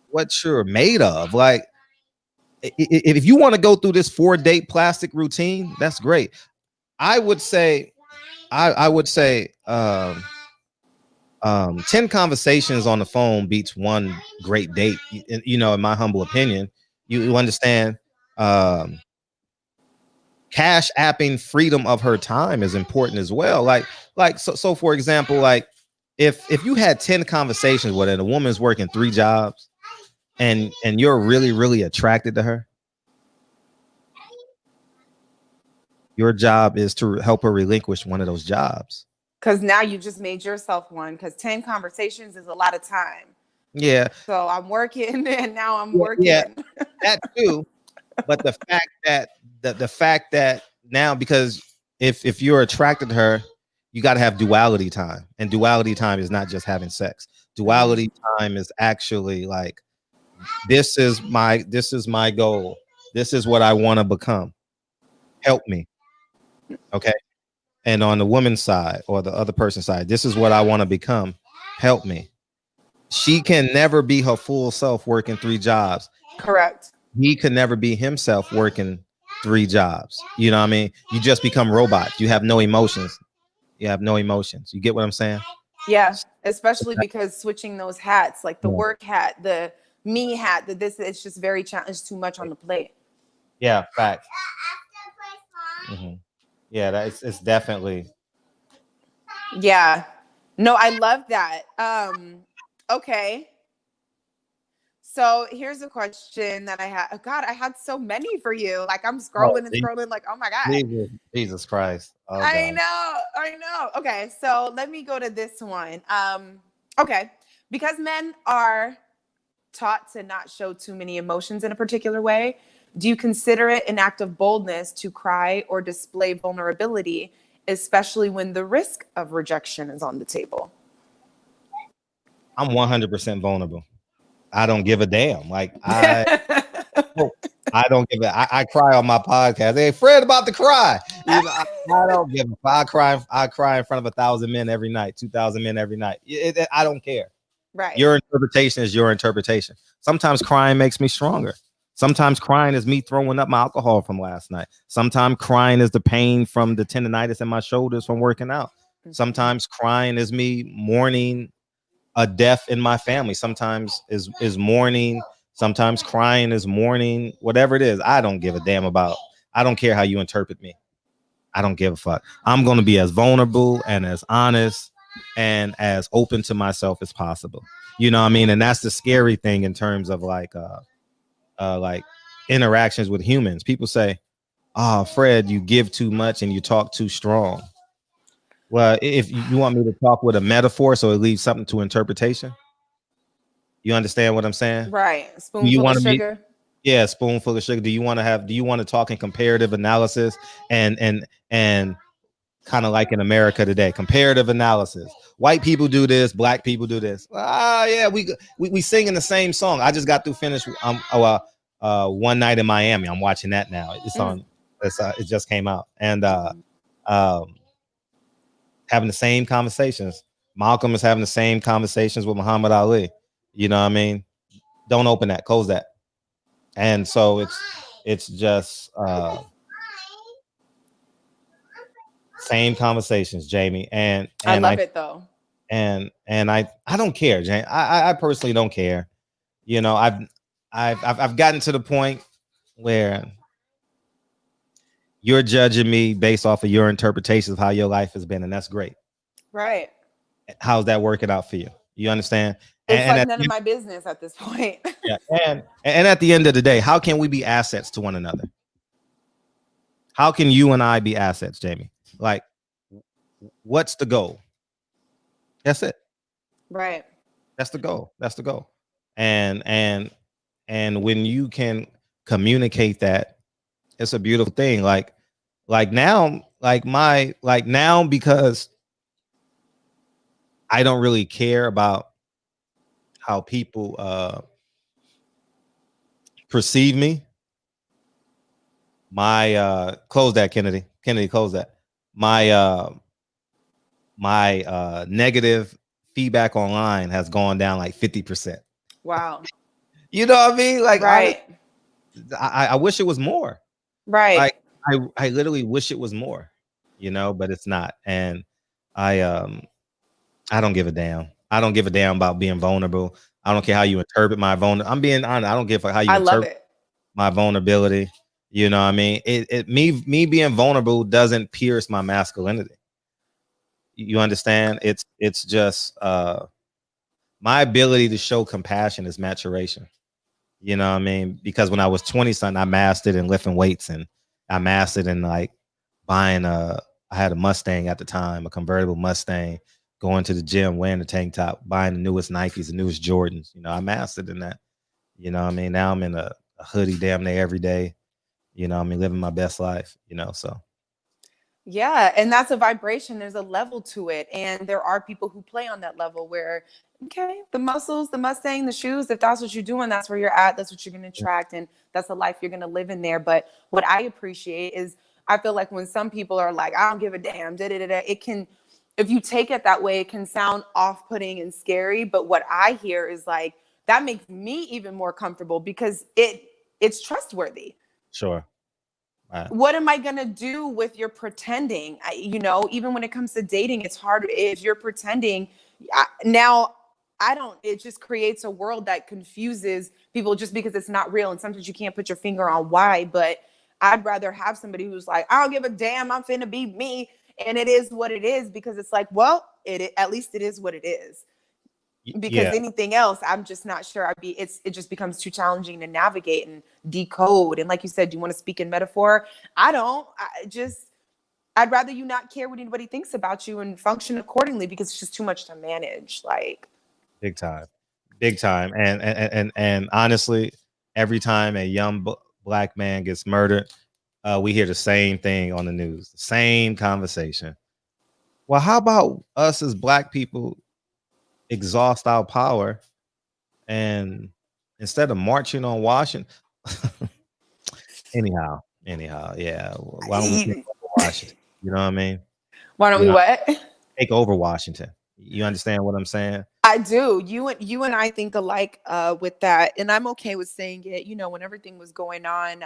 what you're made of. Like, if you want to go through this 4-date plastic routine, that's great. I would say 10 conversations on the phone beats one great date. In my humble opinion. You understand? Cash apping freedom of her time is important as well. So for example, like if you had 10 conversations with her and a woman's working 3 jobs and you're really, really attracted to her, your job is to help her relinquish one of those jobs. Because now you just made yourself one, because 10 conversations is a lot of time. Yeah. So I'm working and now I'm working. Yeah, that too. But the fact that now, because if you're attracted to her, you got to have duality time, and duality time is not just having sex. Duality time is actually like, this is my goal. This is what I want to become. Help me. Okay. And on the woman's side or the other person's side, this is what I want to become. Help me. She can never be her full self working 3 jobs. Correct. He could never be himself working 3 jobs. You know what I mean? You just become robots. You have no emotions. You get what I'm saying? Yeah, especially because switching those hats, like the work hat, the me hat, it's just very challenging. Too much on the plate. Yeah, fact. Yeah, it's definitely. Yeah. No, I love that. Okay. So here's a question that I had. Oh God, I had so many for you. Like I'm scrolling and scrolling, like, oh my God. Jesus Christ. Oh, I know. Okay, so let me go to this one. Okay. Because men are taught to not show too many emotions in a particular way, do you consider it an act of boldness to cry or display vulnerability, especially when the risk of rejection is on the table? I'm 100% vulnerable. I don't give a damn. Like I don't give it. I cry on my podcast. Hey, Fred about to cry. You know, I don't give a fuck. I cry in front of 1,000 men every night, 2,000 men every night. I don't care. Right. Your interpretation is your interpretation. Sometimes crying makes me stronger. Sometimes crying is me throwing up my alcohol from last night. Sometimes crying is the pain from the tendonitis in my shoulders from working out. Sometimes crying is me mourning a death in my family. Sometimes is mourning. Sometimes crying is mourning. Whatever it is, I don't give a damn about. I don't care how you interpret me. I don't give a fuck. I'm going to be as vulnerable and as honest and as open to myself as possible. You know what I mean? And that's the scary thing in terms of like interactions with humans. People say, "Oh, Fred, you give too much and you talk too strong." Well, if you want me to talk with a metaphor, so it leaves something to interpretation. You understand what I'm saying? Right. Do you Spoonful want of to be? sugar. Yeah, spoonful of sugar. Do you want to have? Do you want to talk in comparative analysis and kind of like in America today, comparative analysis? White people do this, black people do this. Ah, yeah, we sing in the same song. I just got through finish. One Night in Miami. I'm watching that now. It's on. It just came out, and um, having the same conversations. Malcolm is having the same conversations with Muhammad Ali. You know what I mean? Don't open that, close that. And so it's just same conversations, Jamie. And I and love I it though. and I don't care, Jamie. I personally don't care. You know, I've gotten to the point where you're judging me based off of your interpretations of how your life has been, and that's great. Right. How's that working out for you? You understand? It's And like at none the of end, my business at this point. yeah, and at the end of the day, how can we be assets to one another? How can you and I be assets, Jamie? Like, what's the goal? That's it. Right. That's the goal. That's the goal. And when you can communicate that, it's a beautiful thing. Like now, like now because I don't really care about how people perceive me. My close that, Kennedy. Kennedy, close that. My negative feedback online has gone down like 50%. Wow. You know what I mean? Like honestly, Right. I wish it was more. Right. Like I literally wish it was more, you know, but it's not. And I um I don't give a damn. I don't give a damn about being vulnerable. I don't care how you interpret my vulnerability. I'm being honest. I don't give a fuck how you I love interpret it. my vulnerability. You know what I mean? Me being vulnerable doesn't pierce my masculinity. You understand? It's just my ability to show compassion is maturation. You know what I mean? Because when I was 20 something, I mastered in lifting weights and I mastered in like buying I had a Mustang at the time, a convertible Mustang, going to the gym, wearing the tank top, buying the newest Nikes, the newest Jordans. You know, I mastered in that. You know what I mean? Now I'm in a hoodie damn near every day. You know what I mean? Living my best life, you know, so. Yeah, and that's a vibration. There's a level to it. And there are people who play on that level where, okay, the muscles, the Mustang, the shoes, if that's what you're doing, that's where you're at. That's what you're going to attract. And that's the life you're going to live in there. But what I appreciate is I feel like when some people are like, I don't give a damn, da, da, da, da, it can, if you take it that way, it can sound off putting and scary. But what I hear is like, that makes me even more comfortable because it's trustworthy. Sure. Right. What am I going to do with your pretending? Even when it comes to dating, it's hard if you're pretending. Now, I don't, it just creates a world that confuses people just because it's not real. And sometimes you can't put your finger on why, but I'd rather have somebody who's like, I don't give a damn, I'm finna be me. And it is what it is because it's like, well, at least it is what it is, because Yeah. anything else I'm just not sure it just becomes too challenging to navigate and decode. And like you said, do you want to speak in metaphor? I'd rather you not care what anybody thinks about you and function accordingly because it's just too much to manage. Like, Big time. Big time. And honestly, every time a young black man gets murdered, we hear the same thing on the news, the same conversation. Well, how about us as black people exhaust our power and instead of marching on Washington, Anyhow, yeah. Why don't we take over Washington? You know what I mean? Why don't we what? Take over Washington. You understand what I'm saying? I do. You and I think alike with that, and I'm okay with saying it. You know, when everything was going on,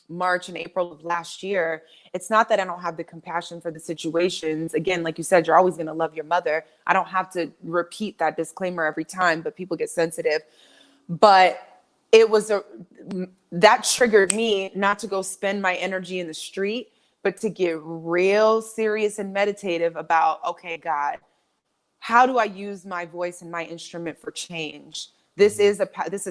March and April of last year, it's not that I don't have the compassion for the situations. Again, like you said, you're always going to love your mother. I don't have to repeat that disclaimer every time, but people get sensitive. But it was that triggered me not to go spend my energy in the street, but to get real serious and meditative about, okay, God, how do I use my voice and my instrument for change? This is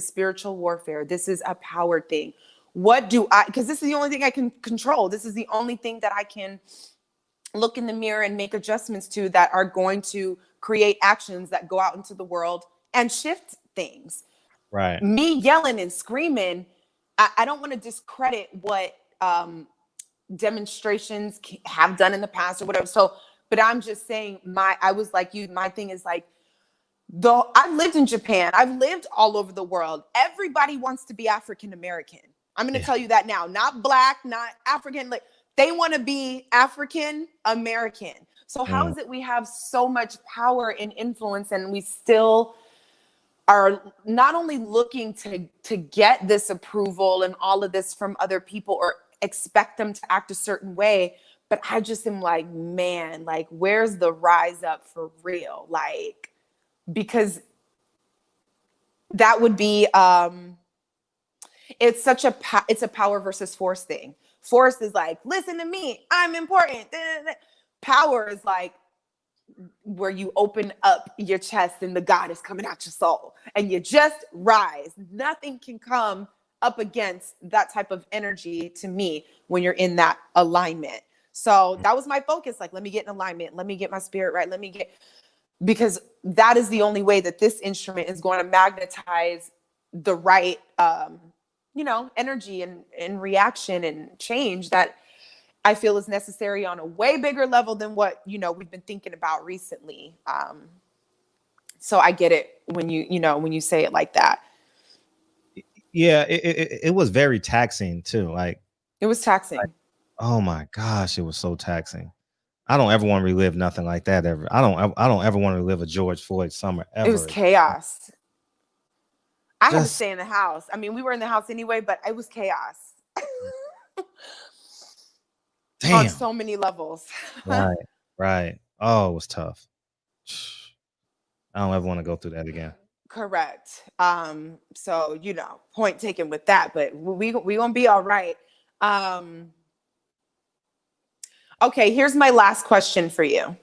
spiritual warfare. This is a power thing. What do I, because this is the only thing I can control. This is the only thing that I can look in the mirror and make adjustments to that are going to create actions that go out into the world and shift things. Right. Me yelling and screaming, I don't want to discredit what demonstrations have done in the past or whatever. So, but I'm just saying, I was like you. My thing is like, I've lived in Japan. I've lived all over the world. Everybody wants to be African American. I'm going to tell you that now. Not Black, not African. Like, they want to be African American. So how is it we have so much power and influence, and we still are not only looking to get this approval and all of this from other people or expect them to act a certain way, but I just am like, man, like, where's the rise up for real? Like, because that would be it's a power versus force thing. Force is like, listen to me, I'm important. Power is like where you open up your chest and the God is coming out your soul and you just rise. Nothing can come up against that type of energy to me when you're in that alignment. So that was my focus. Like, let me get in alignment. Let me get my spirit right. Because that is the only way that this instrument is going to magnetize the right, energy and reaction and change that I feel is necessary on a way bigger level than what, we've been thinking about recently. So I get it when you say it like that. Yeah, it was very taxing too. Like, it was taxing. Like, oh my gosh, it was so taxing. I don't ever want to relive nothing like that ever. I don't ever want to relive a George Floyd summer ever. It was chaos. I had to stay in the house. I mean, we were in the house anyway, but it was chaos. Damn. On so many levels. Right. Oh, it was tough. I don't ever want to go through that again. Correct. So, point taken with that, but we gonna be all right. Okay, here's my last question for you.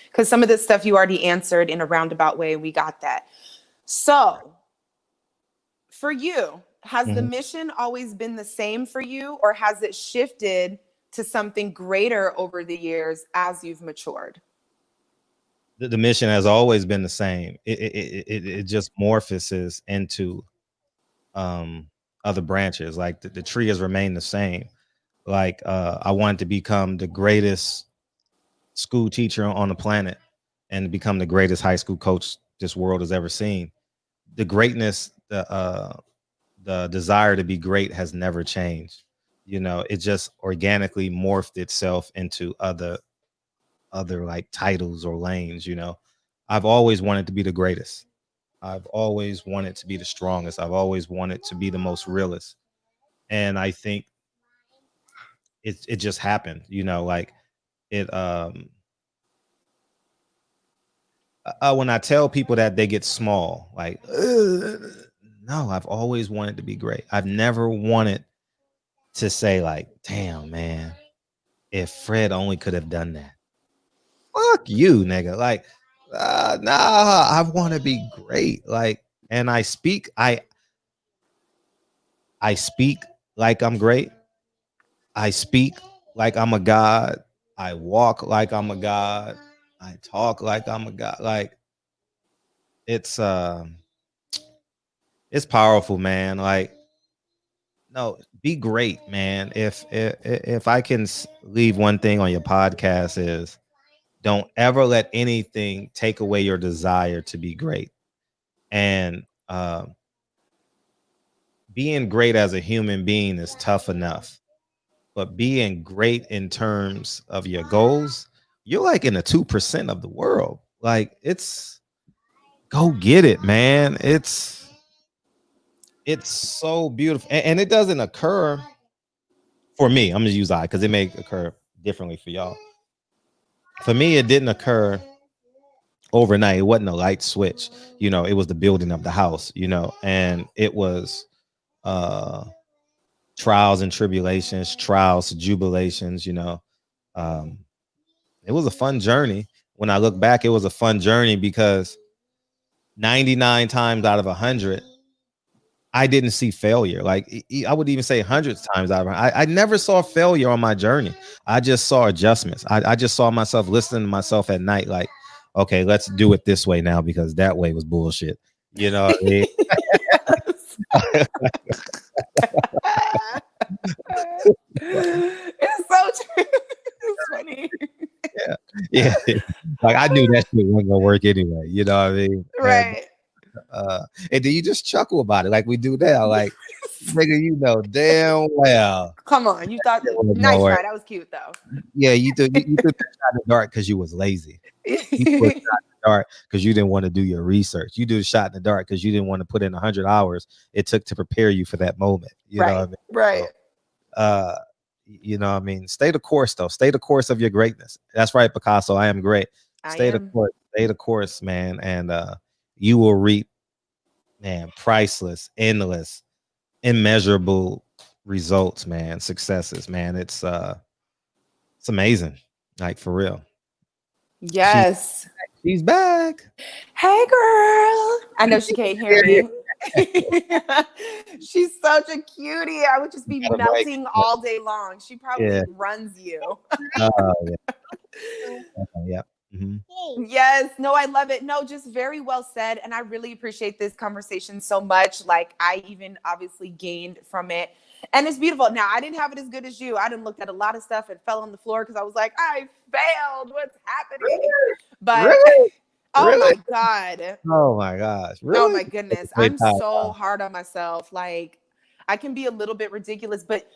Because some of this stuff you already answered in a roundabout way, and we got that. So, for you, has the mission always been the same for you, or has it shifted to something greater over the years as you've matured? The mission has always been the same. It just morphosis into other branches. Like the tree has remained the same. Like I wanted to become the greatest school teacher on the planet and become the greatest high school coach this world has ever seen. The greatness, the desire to be great has never changed. It just organically morphed itself into other like titles or lanes. I've always wanted to be the greatest. I've always wanted to be the strongest. I've always wanted to be the most realist. And I think it just happened, like it when I tell people that, they get small, like, no, I've always wanted to be great. I've never wanted to say like, damn, man, if Fred only could have done that. Fuck you, nigga. Like, nah, I want to be great. Like, and I speak like I'm great. I speak like I'm a god. I walk like I'm a god. I talk like I'm a god. Like, it's powerful, man. Like, no, be great, man. If I can leave one thing on your podcast is, don't ever let anything take away your desire to be great. And being great as a human being is tough enough, but being great in terms of your goals, you're like in the 2% of the world. Like, it's go get it, man. It's so beautiful, and it doesn't occur for me. I'm gonna use I because it may occur differently for y'all. For me, it didn't occur overnight. It wasn't a light switch. It was the building of the house. And it was trials and tribulations, trials, jubilations. Um, it was a fun journey. When I look back, it was a fun journey because 99 times out of 100, I didn't see failure. Like, I would even say hundreds times out of 100. I never saw failure on my journey. I just saw adjustments. I just saw myself listening to myself at night, like, okay, let's do it this way now because that way was bullshit. You know what I mean? It's so true. It's funny. Yeah. Like, I knew that shit wasn't gonna work anyway. You know what I mean? Right. And then you just chuckle about it like we do now. Like, nigga, damn well. Come on, you thought nice try. That was cute though. Yeah, you threw the shot in the dark because you was lazy. You threw a shot in the dark because you didn't want to do your research. You do the shot in the dark because you didn't want to put in 100 hours it took to prepare you for that moment. You know what I mean? Right. So, I mean, stay the course though. Stay the course of your greatness. That's right, Picasso. I am great. Stay the course, man, and you will reap, man, priceless, endless, immeasurable results, man, successes, man. It's amazing, like, for real. Yes, she's back. Hey, girl. I know she can't hear me. She's such a cutie. I would just be melting all day long. She probably runs you. Yeah. Mm-hmm. Yes, no, I love it. No, just very well said. And I really appreciate this conversation so much. Like, I even obviously gained from it. And it's beautiful. Now, I didn't have it as good as you. I didn't look at a lot of stuff and fell on the floor because I was like, I failed. What's happening? But oh my God. Oh my gosh. Really? Oh my goodness. I'm so hard on myself. Like, I can be a little bit ridiculous, but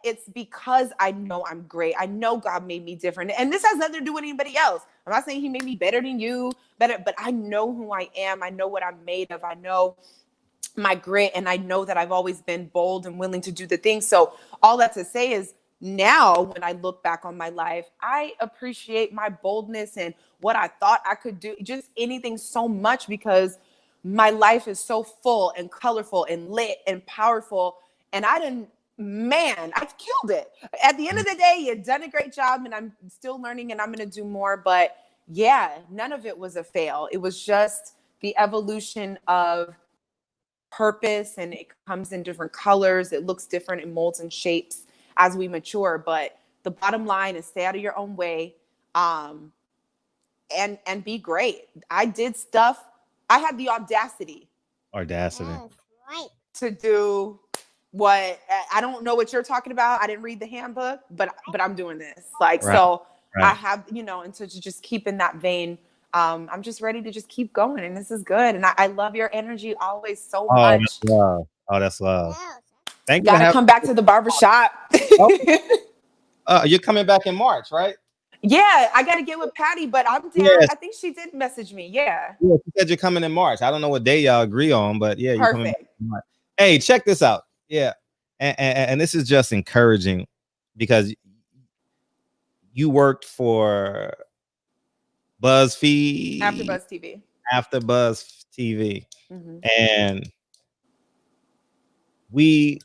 it's because I know I'm great. I know God made me different. And this has nothing to do with anybody else. I'm not saying he made me better than you, but I know who I am. I know what I'm made of. I know my grit, and I know that I've always been bold and willing to do the things. So all that to say is, now when I look back on my life, I appreciate my boldness and what I thought I could do, just anything, so much, because my life is so full and colorful and lit and powerful. And I've killed it. At the end of the day, you've done a great job, and I'm still learning, and I'm going to do more. But yeah, none of it was a fail. It was just the evolution of purpose, and it comes in different colors. It looks different in molds and shapes as we mature. But the bottom line is, stay out of your own way, and be great. I did stuff. I had the audacity to do what I don't know what you're talking about. I didn't read the handbook, but I'm doing this. Like, right. I have, and to just keep in that vein. I'm just ready to just keep going, and this is good. And I love your energy always so much. That's love. Oh, that's love. Thank you. Gotta come back to the barbershop. You're coming back in March, right? Yeah, I got to get with Patty, but I'm down. Yes. I think she did message me. Yeah, she said you're coming in March. I don't know what day y'all agree on, but yeah, you're coming. Hey, check this out. Yeah, and this is just encouraging because you worked for BuzzFeed, after Buzz TV, mm-hmm. And we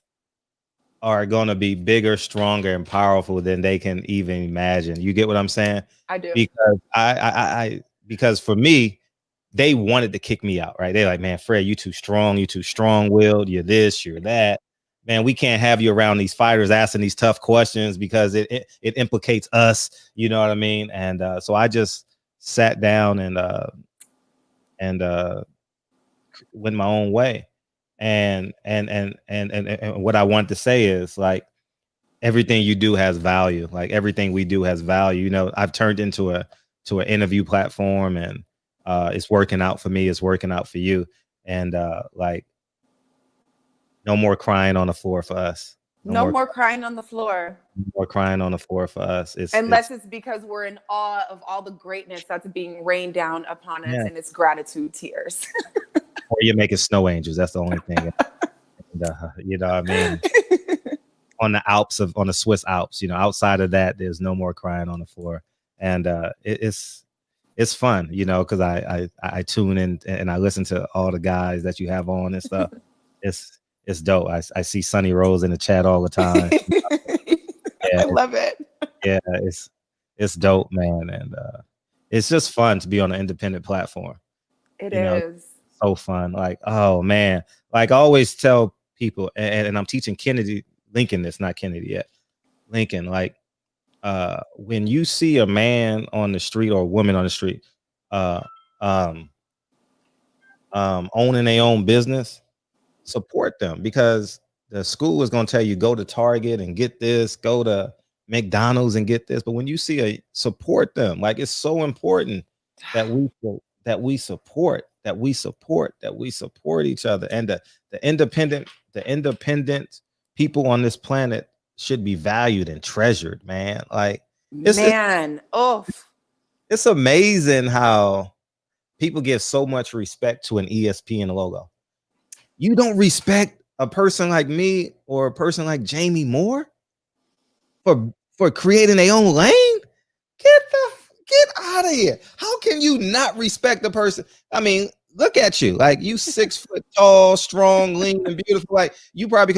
are going to be bigger, stronger, and powerful than they can even imagine. You get what I'm saying? I do. Because because for me, they wanted to kick me out, right? They're like, man, Fred, you too strong-willed, you're this, you're that. Man, we can't have you around these fighters asking these tough questions because it implicates us. You know what I mean? And so I just sat down and went my own way. And what I want to say is, like, everything you do has value. Like, everything we do has value. I've turned into an interview platform, and it's working out for me. It's working out for you. And like, No more crying on the floor for us. No more crying on the floor. No more crying on the floor for us. Unless it's because we're in awe of all the greatness that's being rained down upon us, and it's gratitude tears. Or you're making snow angels. That's the only thing. And, you know what I mean? On the Alps, on the Swiss Alps, you know, outside of that, there's no more crying on the floor. And it's fun, you know, because I tune in and I listen to all the guys that you have on and stuff. It's dope. I see Sunny Rose in the chat all the time. I love it. Yeah, it's dope, man. And it's just fun to be on an independent platform. It is so fun. Like, oh man, like I always tell people, and I'm teaching Lincoln this, not Kennedy yet. Lincoln, like when you see a man on the street or a woman on the street owning their own business, support them, because the school is going to tell you go to Target and get this, go to McDonald's and get this. But when you see support them, like it's so important that we support each other. And the independent people on this planet should be valued and treasured, man. Like it's amazing how people give so much respect to an ESPN logo. You don't respect a person like me or a person like Jamie Moore for creating their own lane? Get out of here. How can you not respect the person? I mean, look at you. Like, you 6 foot tall, strong, lean, and beautiful. Like, you probably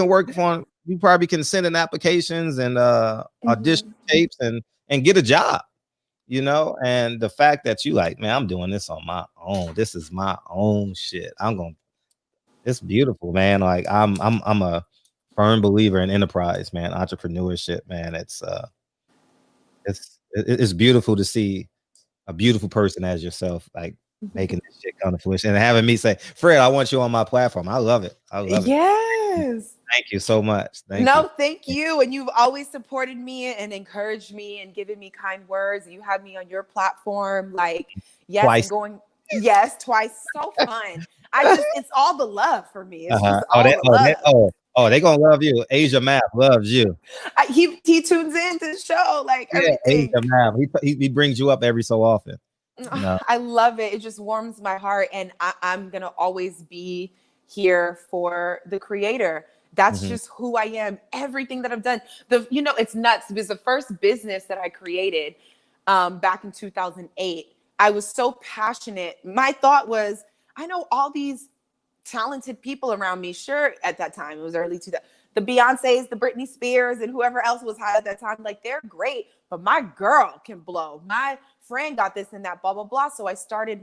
can send in applications and audition tapes and get a job, you know? And the fact that you like, man, I'm doing this on my own. This is my own shit. It's beautiful, man. Like, I'm a firm believer in enterprise, man, entrepreneurship, man. It's beautiful to see a beautiful person as yourself, like making this shit come to fruition and having me say, Fred, I want you on my platform. I love it. Yes. Thank you so much. Thank you. And you've always supported me and encouraged me and given me kind words. You had me on your platform, like, yes, twice. Twice. So fun. It's all the love for me. It's just all the love. They gonna love you. Asia Math loves you. He tunes in to the show, like everything. Asia Math. He brings you up every so often. No. I love it. It just warms my heart, and I'm gonna always be here for the creator. That's just who I am. Everything that I've done. It's nuts because the first business that I created back in 2008, I was so passionate. My thought was, I know all these talented people around me. Sure, at that time, it was early 2000s. The Beyoncés, the Britney Spears, and whoever else was hot at that time, like, they're great, but my girl can blow. My friend got this and that, blah, blah, blah. So I started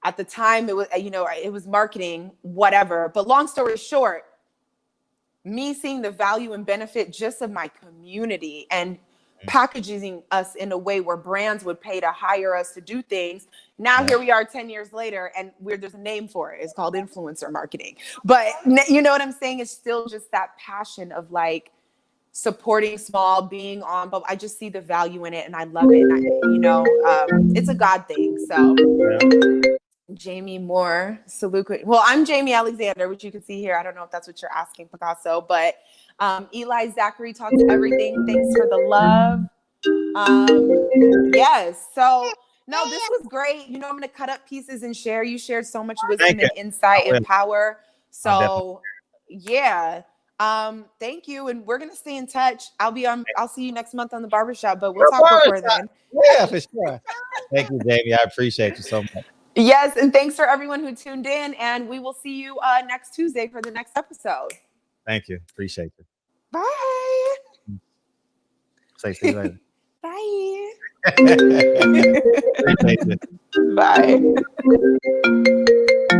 at the time, it was, it was marketing, whatever. But long story short, me seeing the value and benefit just of my community and packaging us in a way where brands would pay to hire us to do things. Now here we are 10 years later, and there's a name for it. It's called influencer marketing. But you know what I'm saying? It's still just that passion of like supporting small, being on, but I just see the value in it and I love it. And it's a God thing. So Jamie Moore, salute. Well, I'm Jamie Alexander, which you can see here. I don't know if that's what you're asking, Picasso, but Eli Zachary talks everything. Thanks for the love. Yes. So no, this was great. I'm going to cut up pieces and share. You shared so much wisdom and insight and power. So yeah. Thank you. And we're going to stay in touch. I'll see you next month on the Barbershop, but we'll talk before then. Yeah, for sure. Thank you, Jamie. I appreciate you so much. Yes. And thanks for everyone who tuned in, and we will see you next Tuesday for the next episode. Thank you. Appreciate you. Bye. See you later. Bye. Bye.